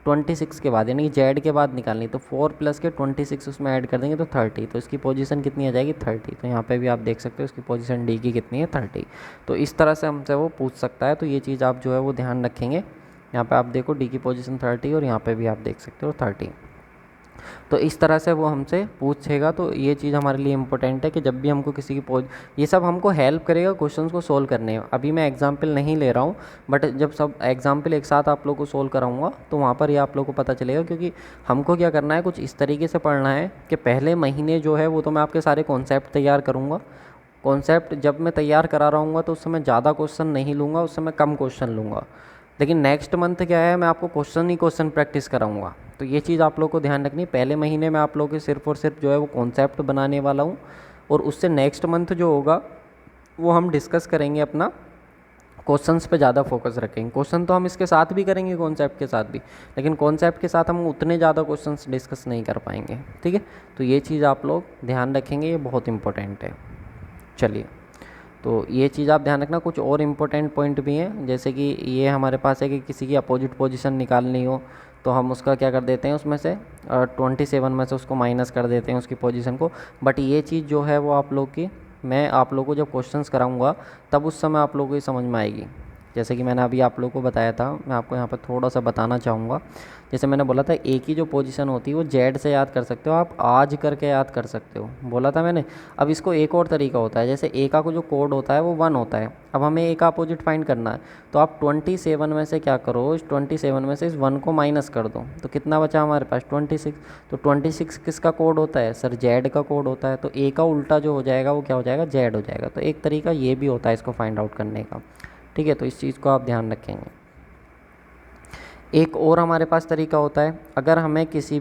26 के बाद, यानी कि जेड के बाद निकालनी। तो 4 प्लस के 26 उसमें ऐड कर देंगे तो 30। तो इसकी पोजीशन कितनी आ जाएगी, 30। तो यहाँ पे भी आप देख सकते हो इसकी पोजीशन डी की कितनी है, 30। तो इस तरह से हमसे वो पूछ सकता है। तो ये चीज़ आप जो है वो ध्यान रखेंगे। यहाँ पे आप देखो डी की पोजीशन 30 और यहाँ पे भी आप देख सकते हो 30। तो इस तरह से वो हमसे पूछेगा। तो ये चीज़ हमारे लिए इम्पोर्टेंट है कि जब भी हमको किसी की ये सब हमको हेल्प करेगा क्वेश्चंस को सोल्व करने में। अभी मैं एग्जांपल नहीं ले रहा हूँ, बट जब सब एग्जांपल एक साथ आप लोग को सोल्व कराऊंगा तो वहाँ पर ये आप लोग को पता चलेगा। क्योंकि हमको क्या करना है, कुछ इस तरीके से पढ़ना है कि पहले महीने जो है वो तो मैं आपके सारे कॉन्सेप्ट तैयार करूँगा। कॉन्सेप्ट जब मैं तैयार करा रहूँगा तो उस समय ज़्यादा क्वेश्चन नहीं लूँगा, उस समय कम क्वेश्चन लूँगा। लेकिन नेक्स्ट मंथ क्या है, मैं आपको क्वेश्चन प्रैक्टिस कराऊंगा। तो ये चीज़ आप लोग को ध्यान रखनी। पहले महीने में आप लोग के सिर्फ और सिर्फ जो है वो कॉन्सेप्ट बनाने वाला हूँ, और उससे नेक्स्ट मंथ जो होगा वो हम डिस्कस करेंगे, अपना क्वेश्चंस पे ज़्यादा फोकस रखेंगे। क्वेश्चन तो हम इसके साथ भी करेंगे, कॉन्सेप्ट के साथ भी, लेकिन कॉन्सेप्ट के साथ हम उतने ज़्यादा क्वेश्चंस डिस्कस नहीं कर पाएंगे। ठीक है, तो ये चीज़ आप लोग ध्यान रखेंगे, ये बहुत इंपॉर्टेंट है। चलिए, तो ये चीज़ आप ध्यान रखना। कुछ और इम्पोर्टेंट पॉइंट भी हैं, जैसे कि ये हमारे पास है कि किसी की अपोजिट पोजीशन निकालनी हो तो हम उसका क्या कर देते हैं, उसमें से 27 में से उसको माइनस कर देते हैं उसकी पोजीशन को। बट ये चीज़ जो है वो आप लोग की, मैं आप लोगों को जब क्वेश्चंस कराऊंगा तब उस समय आप लोगों को ये समझ में आएगी। जैसे कि मैंने अभी आप लोगों को बताया था, मैं आपको यहाँ पर थोड़ा सा बताना चाहूँगा। जैसे मैंने बोला था ए की जो पोजीशन होती है वो जेड से याद कर सकते हो, आप आज करके याद कर सकते हो, बोला था मैंने। अब इसको एक और तरीका होता है, जैसे ए का जो कोड होता है वो 1 होता है। अब हमें ए का अपोजिट फाइंड करना है, तो आप 27 में से क्या करो, इस 27 में से इस 1 को माइनस कर दो, तो कितना बचा हमारे पास, 26। तो 26 किसका कोड होता है सर, जेड का कोड होता है। तो ए का उल्टा जो हो जाएगा वो क्या हो जाएगा, जेड हो जाएगा। तो एक तरीका ये भी होता है इसको फाइंड आउट करने का। ठीक है, तो इस चीज़ को आप ध्यान रखेंगे। एक और हमारे पास तरीका होता है, अगर हमें किसी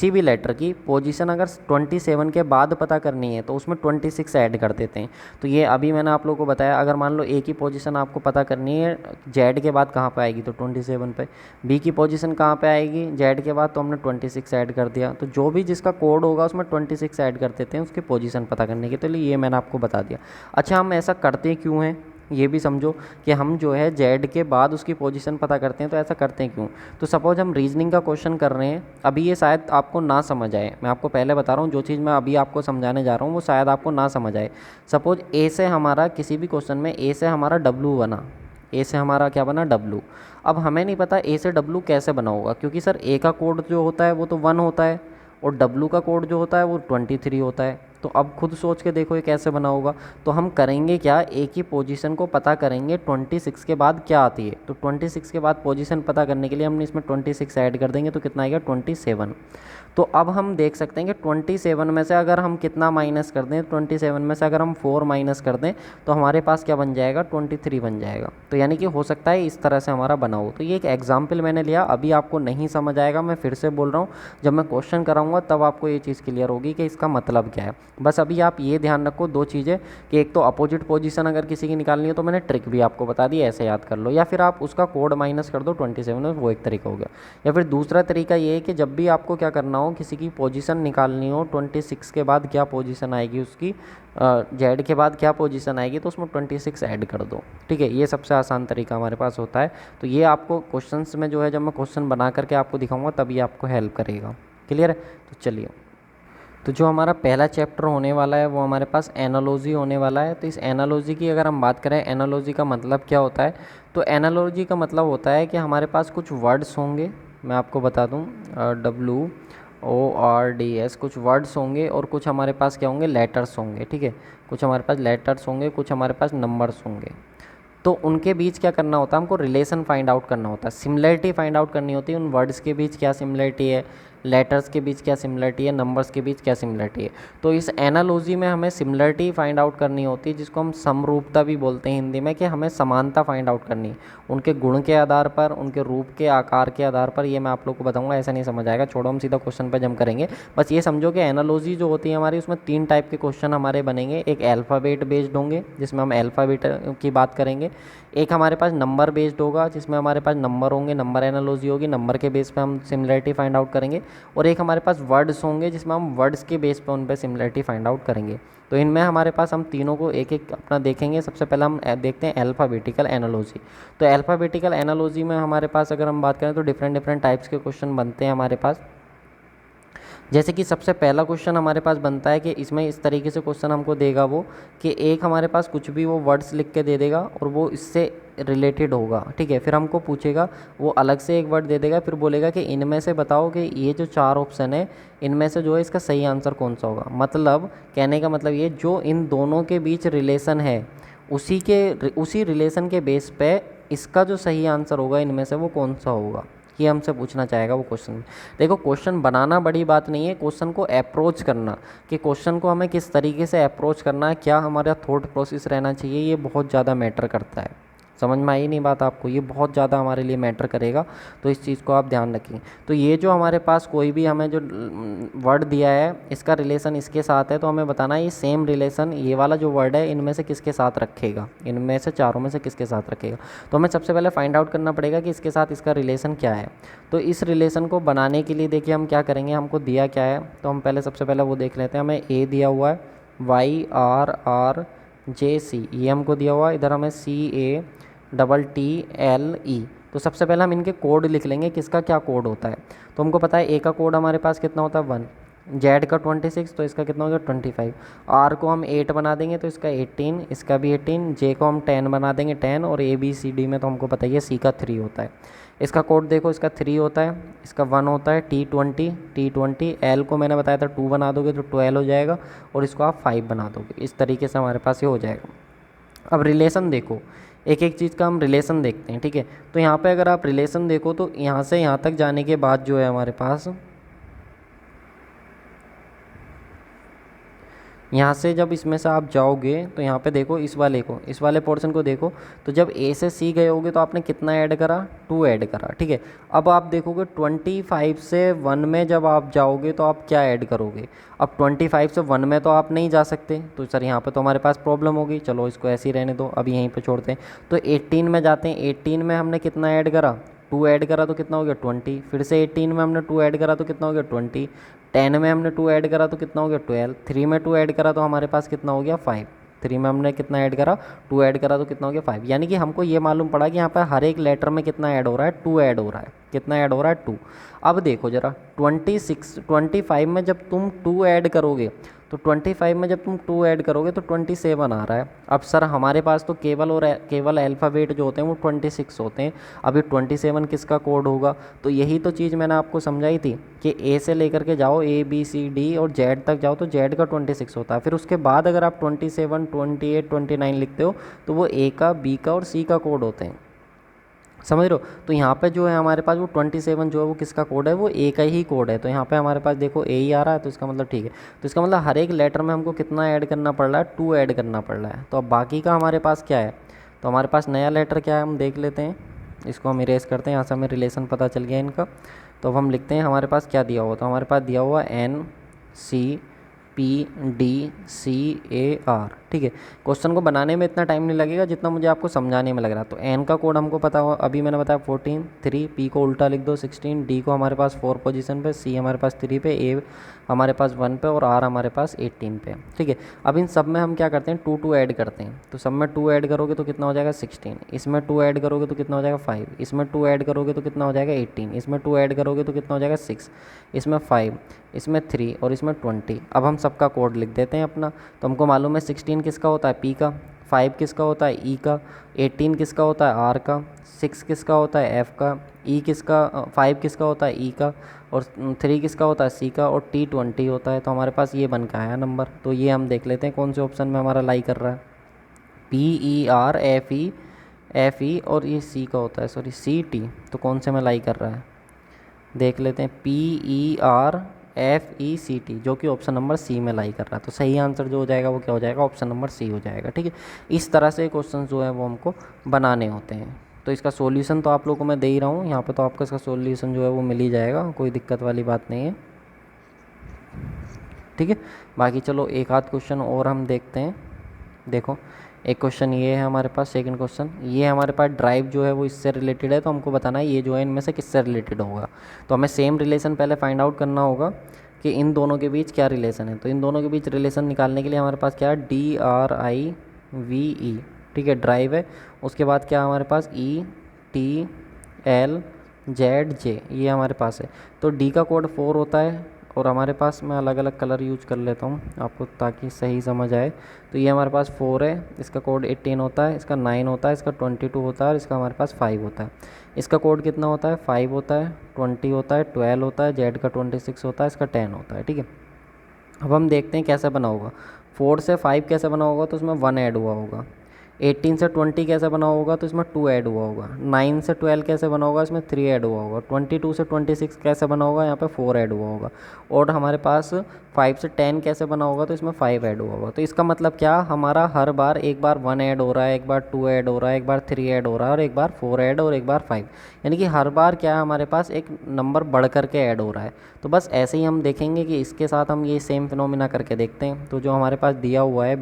भी लेटर की पोजीशन अगर 27 के बाद पता करनी है तो उसमें 26 ऐड कर देते हैं। तो ये अभी मैंने आप लोगों को बताया, अगर मान लो ए की पोजीशन आपको पता करनी है जेड के बाद कहाँ पे आएगी, तो 27 पे। बी की पोजीशन कहाँ पे आएगी, जेड के बाद, तो हमने 26 ऐड कर दिया। तो जो भी जिसका कोड होगा उसमें 26 ऐड कर देते हैं उसकी पोजीशन पता करने के। तो ये मैंने आपको बता दिया। अच्छा, हम ऐसा करते क्यों हैं ये भी समझो, कि हम जो है जेड के बाद उसकी पोजीशन पता करते हैं। तो ऐसा करते हैं क्यों, तो सपोज हम रीजनिंग का क्वेश्चन कर रहे हैं, अभी ये शायद आपको ना समझ आए, मैं आपको पहले बता रहा हूँ, जो चीज़ मैं अभी आपको समझाने जा रहा हूँ वो शायद आपको ना समझ आए। सपोज ए से हमारा किसी भी क्वेश्चन में ए से हमारा डब्लू बना, ए से हमारा क्या बना, डब्लू। अब हमें नहीं पता ए से डब्लू कैसे बना होगा, क्योंकि सर ए का कोड जो होता है वो तो 1 होता है और डब्लू का कोड जो होता है वो 23 होता है। तो अब खुद सोच के देखो ये कैसे बना होगा। तो हम करेंगे क्या, ए की पोजीशन को पता करेंगे 26 के बाद क्या आती है। तो 26 के बाद पोजीशन पता करने के लिए हमने इसमें 26 ऐड कर देंगे, तो कितना आएगा, 27। तो अब हम देख सकते हैं कि 27 में से अगर हम कितना माइनस कर दें, 27 में से अगर हम 4 माइनस कर दें तो हमारे पास क्या बन जाएगा, 23 बन जाएगा। तो यानी कि हो सकता है इस तरह से हमारा बना हो। तो ये एक एग्जाम्पल मैंने लिया, अभी आपको नहीं समझ आएगा, मैं फिर से बोल रहा हूँ, जब मैं क्वेश्चन कराऊंगा तब आपको ये चीज़ क्लियर होगी कि इसका मतलब क्या है। बस अभी आप ये ध्यान रखो दो चीज़ें, कि एक तो अपोजिट पोजीशन अगर किसी की निकालनी है तो मैंने ट्रिक भी आपको बता दी, ऐसे याद कर लो, या फिर आप उसका कोड माइनस कर दो 27 में, वो एक तरीका हो गया। या फिर दूसरा तरीका ये है कि जब भी आपको क्या करना हो, किसी की पोजीशन निकालनी हो, 26 के बाद क्या पोजीशन आएगी उसकी, जेड के बाद क्या पोजीशन आएगी, तो उसमें 26 ऐड कर दो। ठीक है, ये सबसे आसान तरीका हमारे पास होता है। तो ये आपको क्वेश्चंस में जो है, जब मैं क्वेश्चन बना करके आपको दिखाऊंगा तब ये आपको हेल्प करेगा। क्लियर है? तो चलिए, तो जो हमारा पहला चैप्टर होने वाला है वो हमारे पास एनालॉजी होने वाला है। तो इस एनालॉजी की अगर हम बात करें, एनालॉजी का मतलब क्या होता है, तो एनालॉजी का मतलब होता है कि हमारे पास कुछ वर्ड्स होंगे, मैं आपको बता दूं, WORDS, कुछ वर्ड्स होंगे और कुछ हमारे पास क्या होंगे, लेटर्स होंगे। ठीक है, कुछ हमारे पास लेटर्स होंगे, कुछ हमारे पास नंबर्स होंगे। तो उनके बीच क्या करना होता है, हमको रिलेशन फाइंड आउट करना होता है, सिमिलरिटी फाइंड आउट करनी होती है। उन वर्ड्स के बीच क्या सिमिलरिटी है, लेटर्स के बीच क्या सिमिलरिटी है, नंबर्स के बीच क्या सिमिलरिटी है। तो इस एनालॉजी में हमें सिमिलरिटी फाइंड आउट करनी होती है, जिसको हम समरूपता भी बोलते हैं हिंदी में, कि हमें समानता फाइंड आउट करनी है उनके गुण के आधार पर, उनके रूप के आकार के आधार पर। ये मैं आप लोग को बताऊंगा, ऐसा नहीं समझ आएगा, छोड़ो, हम सीधा क्वेश्चन पर जम करेंगे। बस ये समझो कि एनालॉजी जो होती है हमारी, उसमें 3 टाइप के क्वेश्चन हमारे बनेंगे। एक अल्फ़ाबेट बेस्ड होंगे, जिसमें हम अल्फ़ाबेट की बात करेंगे। एक हमारे पास नंबर बेस्ड होगा, जिसमें हमारे पास नंबर होंगे, नंबर एनालॉजी होगी, नंबर के बेस पे हम सिमिलरिटी फाइंड आउट करेंगे। और एक हमारे पास वर्ड्स होंगे, जिसमें हम वर्ड्स के बेस पे उन पे सिमिलरिटी फाइंड आउट करेंगे। तो इनमें हमारे पास हम तीनों को एक एक अपना देखेंगे। सबसे पहले हम देखते हैं अल्फ़ाबेटिकल एनालॉजी। तो अल्फ़ाबेटिकल एनालॉजी में हमारे पास अगर हम बात करें तो डिफरेंट डिफरेंट टाइप्स के क्वेश्चन बनते हैं हमारे पास। जैसे कि सबसे पहला क्वेश्चन हमारे पास बनता है कि इसमें इस तरीके से क्वेश्चन हमको देगा वो, कि एक हमारे पास कुछ भी वो वर्ड्स लिख के दे देगा और वो इससे रिलेटेड होगा। ठीक है, फिर हमको पूछेगा, वो अलग से एक वर्ड दे देगा, फिर बोलेगा कि इनमें से बताओ कि ये जो 4 ऑप्शन है, इनमें से जो है इसका सही आंसर कौन सा होगा। मतलब कहने का मतलब ये, जो इन दोनों के बीच रिलेशन है, उसी रिलेशन के बेस पे इसका जो सही आंसर होगा इनमें से वो कौन सा होगा, ये हमसे पूछना चाहेगा वो क्वेश्चन में। देखो, क्वेश्चन बनाना बड़ी बात नहीं है, क्वेश्चन को अप्रोच करना, कि क्वेश्चन को हमें किस तरीके से अप्रोच करना है, क्या हमारा थॉट प्रोसेस रहना चाहिए, ये बहुत ज़्यादा मैटर करता है। समझ में आई नहीं बात आपको? ये बहुत ज़्यादा हमारे लिए मैटर करेगा, तो इस चीज़ को आप ध्यान रखें। तो ये जो हमारे पास कोई भी हमें जो वर्ड दिया है, इसका रिलेशन इसके साथ है, तो हमें बताना है ये सेम रिलेशन, ये वाला जो वर्ड है, इनमें से किसके साथ रखेगा, इनमें से चारों में से किसके साथ रखेगा। तो हमें सबसे पहले फाइंड आउट करना पड़ेगा कि इसके साथ इसका रिलेशन क्या है। तो इस रिलेशन को बनाने के लिए देखिए हम क्या करेंगे, हमको दिया क्या है, तो हम पहले सबसे पहले वो देख लेते हैं। हमें ए दिया हुआ है, YRRJC, ये हमको दिया हुआ है। इधर हमें CATTLE। तो सबसे पहले हम इनके कोड लिख लेंगे, किसका क्या कोड होता है। तो हमको पता है ए का कोड हमारे पास कितना होता है, 1, जेड का 26, तो इसका कितना हो गया 25, आर को हम 8 बना देंगे तो इसका 18, इसका भी 18, जे को हम 10 बना देंगे 10, और ABCD में तो हमको पता ही है सी का 3 होता है। इसका कोड देखो, इसका 3 होता है, इसका 1 होता है, T20, एल को मैंने बताया था 2 बना दोगे तो 12 हो जाएगा, और इसको आप 5 बना दोगे। इस तरीके से हमारे पास ये हो जाएगा। अब रिलेशन देखो, एक एक चीज़ का हम रिलेशन देखते हैं। ठीक है, तो यहाँ पे अगर आप रिलेशन देखो तो यहाँ से यहाँ तक जाने के बाद जो है हमारे पास, यहाँ से जब इसमें से आप जाओगे तो यहाँ पे देखो, इस वाले पोर्शन को देखो, तो जब ए से सी गए होगे तो आपने कितना ऐड करा, 2 ऐड करा। ठीक है, अब आप देखोगे 25 से 1 में जब आप जाओगे तो आप क्या ऐड करोगे। अब 25 से 1 में तो आप नहीं जा सकते, तो सर यहाँ पे तो हमारे पास प्रॉब्लम होगी, चलो इसको ऐसे ही रहने दो, अभी यहीं पर छोड़ते हैं। तो 18 में जाते हैं, 18 में हमने कितना ऐड करा, 2 ऐड करा, तो कितना हो गया 20, फिर से 18 में हमने 2 ऐड करा तो कितना हो गया 20, 10 में हमने 2 ऐड करा तो कितना हो गया 12, 3 में 2 ऐड करा तो हमारे पास कितना हो गया 5, 3 में हमने कितना ऐड करा, 2 ऐड करा तो कितना हो गया 5। यानी कि हमको ये मालूम पड़ा कि यहाँ पर हर एक लेटर में कितना ऐड हो रहा है, 2 ऐड हो रहा है। कितना ऐड हो रहा है, 2। अब देखो जरा, 25 में जब तुम 2 ऐड करोगे, तो 25 में जब तुम 2 ऐड करोगे तो 27 आ रहा है। अब सर हमारे पास तो केवल अल्फ़ाबेट जो होते हैं वो 26 होते हैं, अभी 27 किसका कोड होगा। तो यही तो चीज़ मैंने आपको समझाई थी कि ए से लेकर के जाओ, ABCD और जेड तक जाओ तो जेड का 26 होता है। फिर उसके बाद अगर आप 27, 28, 29 लिखते हो तो वो ए का, बी का और सी का कोड होते हैं। समझ रहे हो। तो यहाँ पे जो है हमारे पास वो 27 जो है वो किसका कोड है, वो ए का ही कोड है। तो यहाँ पे हमारे पास देखो ए ही आ रहा है, तो इसका मतलब ठीक है। तो इसका मतलब हर एक लेटर में हमको कितना ऐड करना पड़ रहा है, 2 ऐड करना पड़ रहा है। तो अब बाकी का हमारे पास क्या है, तो हमारे पास नया लेटर क्या है हम देख लेते हैं। इसको हम इरेज करते हैं, यहाँ से हमें रिलेशन पता चल गया इनका। तो अब हम लिखते हैं हमारे पास क्या दिया हुआ, तो हमारे पास दिया हुआ NCPDCAR। ठीक है, क्वेश्चन को बनाने में इतना टाइम नहीं लगेगा जितना मुझे आपको समझाने में लग रहा है। तो एन का कोड हमको पता हुआ, अभी मैंने बताया 14 3, पी को उल्टा लिख दो 16, डी को हमारे पास 4 पोजीशन पे, सी हमारे पास 3 पे, ए हमारे पास 1 पे और आर हमारे पास 18 पे। ठीक है, अब इन सब में हम क्या करते हैं, 2 2 ऐड करते हैं। तो सब में 2 ऐड करोगे तो कितना हो जाएगा 16, इसमें 2 ऐड करोगे तो कितना हो जाएगा 5, इसमें 2 ऐड करोगे तो कितना हो जाएगा 18, इसमें 2 ऐड करोगे तो कितना हो जाएगा 6, इसमें 5, इसमें 3 और इसमें 20। अब हम सबका कोड लिख देते हैं अपना। तो हमको मालूम है 16 किसका होता है, पी का, 5 किसका होता है, ई का, 18 किसका होता है, आर का, 6 किसका होता है, एफ का, ई किसका 5 किसका होता है, ई का, और 3 किसका होता है, सी का, और T20 होता है। तो हमारे पास ये बन के आया नंबर। तो ये हम देख लेते हैं कौन से ऑप्शन में हमारा लाई कर रहा है, PERFE और ये सी का होता है, सॉरी CT। तो कौन से में लाई कर रहा है देख लेते हैं, PERFECT, जो कि ऑप्शन नंबर सी में लाई कर रहा है। तो सही आंसर जो हो जाएगा वो क्या हो जाएगा, ऑप्शन नंबर सी हो जाएगा। ठीक है, इस तरह से क्वेश्चन जो है वो हमको बनाने होते हैं। तो इसका सॉल्यूशन तो आप लोगों को मैं दे ही रहा हूँ यहाँ पे, तो आपको इसका सॉल्यूशन जो है वो मिल ही जाएगा, कोई दिक्कत वाली बात नहीं है। ठीक है, बाकी चलो एक आध क्वेश्चन और हम देखते हैं। देखो एक क्वेश्चन ये है हमारे पास, सेकंड क्वेश्चन ये हमारे पास ड्राइव जो है वो इससे रिलेटेड है। तो हमको बताना है ये जो है इनमें से किससे रिलेटेड होगा। तो हमें सेम रिलेशन पहले फाइंड आउट करना होगा कि इन दोनों के बीच क्या रिलेशन है। तो इन दोनों के बीच रिलेशन निकालने के लिए हमारे पास क्या है, DRIVE। ठीक है, ड्राइव है। उसके बाद क्या हमारे पास ETLZJ, ये हमारे पास है। तो डी का कोड 4 होता है और हमारे पास मैं अलग अलग कलर यूज कर लेता हूँ आपको ताकि सही समझ आए। तो ये हमारे पास 4 है, इसका कोड 18 होता है, इसका 9 होता है, इसका 22 होता है और इसका हमारे पास 5 होता है। इसका कोड कितना होता है, 5 होता है, 20 होता है, 12 होता है, जेड का 26 होता है, इसका 10 होता है। ठीक है, अब हम देखते हैं कैसे बना होगा। 4 से 5 कैसे बना होगा, तो उसमें 1 ऐड हुआ होगा। 18 से 20 कैसे बना होगा, तो इसमें 2 ऐड हुआ होगा। 9 से 12 कैसे बना होगा, इसमें 3 ऐड हुआ होगा। 22 से 26 कैसे बना होगा, यहाँ पे 4 ऐड हुआ होगा। और हमारे पास 5 से 10 कैसे बना होगा, तो इसमें 5 ऐड हुआ होगा। तो इसका मतलब क्या, हमारा हर बार एक बार 1 ऐड हो रहा है, एक बार 2 ऐड हो रहा है, एक बार 3 ऐड हो रहा है और एक बार 4 ऐड और एक बार 5। यानी कि हर बार क्या है, हमारे पास एक नंबर बढ़ करके ऐड हो रहा है। तो बस ऐसे ही हम देखेंगे कि इसके साथ हम ये सेम फिनोमिना करके देखते हैं। तो जो हमारे पास दिया हुआ है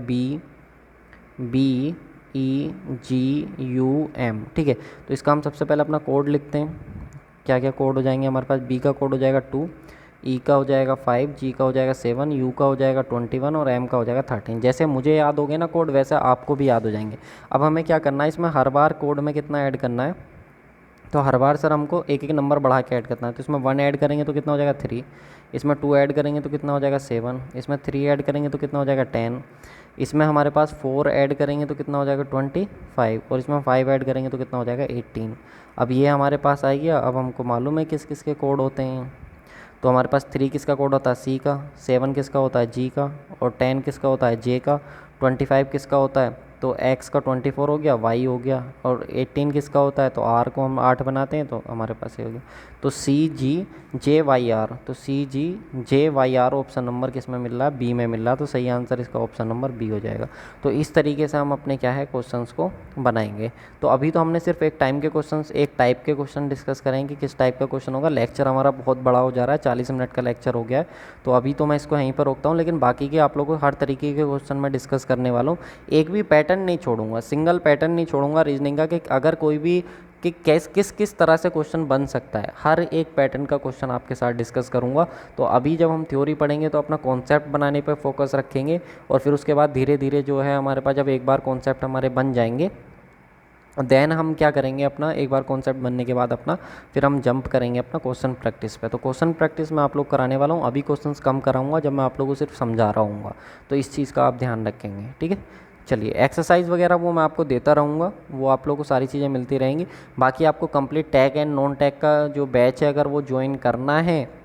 BEGUM। ठीक है, तो इसका हम सबसे पहले अपना कोड लिखते हैं। क्या क्या कोड हो जाएंगे हमारे पास, बी का कोड हो जाएगा 2, ई का हो जाएगा 5, जी का हो जाएगा 7, यू का हो जाएगा 21 और एम का हो जाएगा 13। जैसे मुझे याद हो गए ना कोड, वैसे आपको भी याद हो जाएंगे। अब हमें क्या करना है, इसमें हर बार कोड में कितना ऐड करना है, तो हर बार सर हमको एक एक नंबर बढ़ा के ऐड करना है। तो इसमें 1 ऐड करेंगे तो कितना हो जाएगा 3, इसमें 2 ऐड करेंगे तो कितना हो जाएगा 7, इसमें 3 ऐड करेंगे तो कितना हो जाएगा 10, इसमें हमारे पास 4 ऐड करेंगे तो कितना हो जाएगा 25 और इसमें 5 ऐड करेंगे तो कितना हो जाएगा 18। अब ये हमारे पास आ गया। अब हमको मालूम है किस किस के कोड होते हैं। तो हमारे पास 3 किसका कोड होता है, सी का, 7 किसका होता है, जी का, और 10 किसका होता है, जे का, 25 किसका होता है, तो एक्स का 24 हो गया, वाई हो गया, और 18 किसका होता है, तो आर को हम 8 बनाते हैं तो हमारे पास ये हो गया। तो CGJYR, तो CGJYR ऑप्शन नंबर किस में मिल रहा है, बी में मिल रहा है। तो सही आंसर इसका ऑप्शन नंबर बी हो जाएगा। तो इस तरीके से हम अपने क्या है क्वेश्चंस को बनाएंगे। तो अभी तो हमने सिर्फ एक टाइप के क्वेश्चन डिस्कस करेंगे, किस टाइप का क्वेश्चन होगा। लेक्चर हमारा बहुत बड़ा हो जा रहा है, 40 मिनट का लेक्चर हो गया है। तो अभी तो मैं इसको यहीं पर रोकता हूँ, लेकिन बाकी के आप लोगों को हर तरीके के क्वेश्चन मैं डिस्कस करने वाला हूँ। एक भी पैटर्न नहीं छोड़ूंगा, सिंगल पैटर्न नहीं छोड़ूंगा रीजनिंग का, कि अगर कोई भी कि किस तरह से क्वेश्चन बन सकता है, हर एक पैटर्न का क्वेश्चन आपके साथ डिस्कस करूंगा। तो अभी जब हम थ्योरी पढ़ेंगे तो अपना कॉन्सेप्ट बनाने पर फोकस रखेंगे, और फिर उसके बाद धीरे धीरे जो है हमारे पास जब एक बार कॉन्सेप्ट हमारे बन जाएंगे, देन हम क्या करेंगे, अपना एक बार कॉन्सेप्ट बनने के बाद अपना फिर हम जंप करेंगे अपना क्वेश्चन प्रैक्टिस पे। तो क्वेश्चन प्रैक्टिस मैं आप लोग कराने वाला हूँ। अभी क्वेश्चंस कम कराऊंगा जब मैं आप लोगों को सिर्फ समझा रहा हूँ, तो इस चीज़ का आप ध्यान रखेंगे। ठीक है, चलिए एक्सरसाइज वगैरह वो मैं आपको देता रहूँगा, वो आप लोगों को सारी चीज़ें मिलती रहेंगी। बाकी आपको complete tag and non tag का जो बैच है अगर वो ज्वाइन करना है,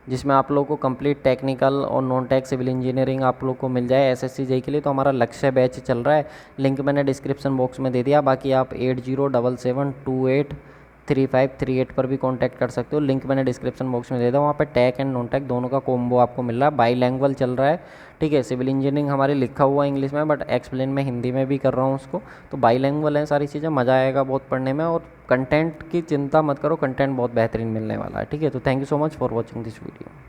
जिसमें आप लोगों को कंप्लीट टेक्निकल और नॉन टेक सिविल इंजीनियरिंग आप लोग को मिल जाए एसएससी जेई के लिए, तो हमारा लक्ष्य बैच चल रहा है। लिंक मैंने डिस्क्रिप्शन बॉक्स में दे दिया। बाकी आप 807728 3538 पर भी कांटेक्ट कर सकते हो। लिंक मैंने डिस्क्रिप्शन बॉक्स में दे दिया, वहाँ पे टेक एंड नॉन टेक दोनों का कॉम्बो आपको मिल रहा है। बाईलैंग्वेज चल रहा है, ठीक है। सिविल इंजीनियरिंग हमारे लिखा हुआ है इंग्लिश में, बट एक्सप्लेन मैं हिंदी में भी कर रहा हूँ उसको। तो बाईलैंग्वेज है सारी चीज़ें, मज़ा आएगा बहुत पढ़ने में। और कंटेंट की चिंता मत करो, कंटेंट बहुत बेहतरीन मिलने वाला है, ठीक है। तो thank you so much for watching this video.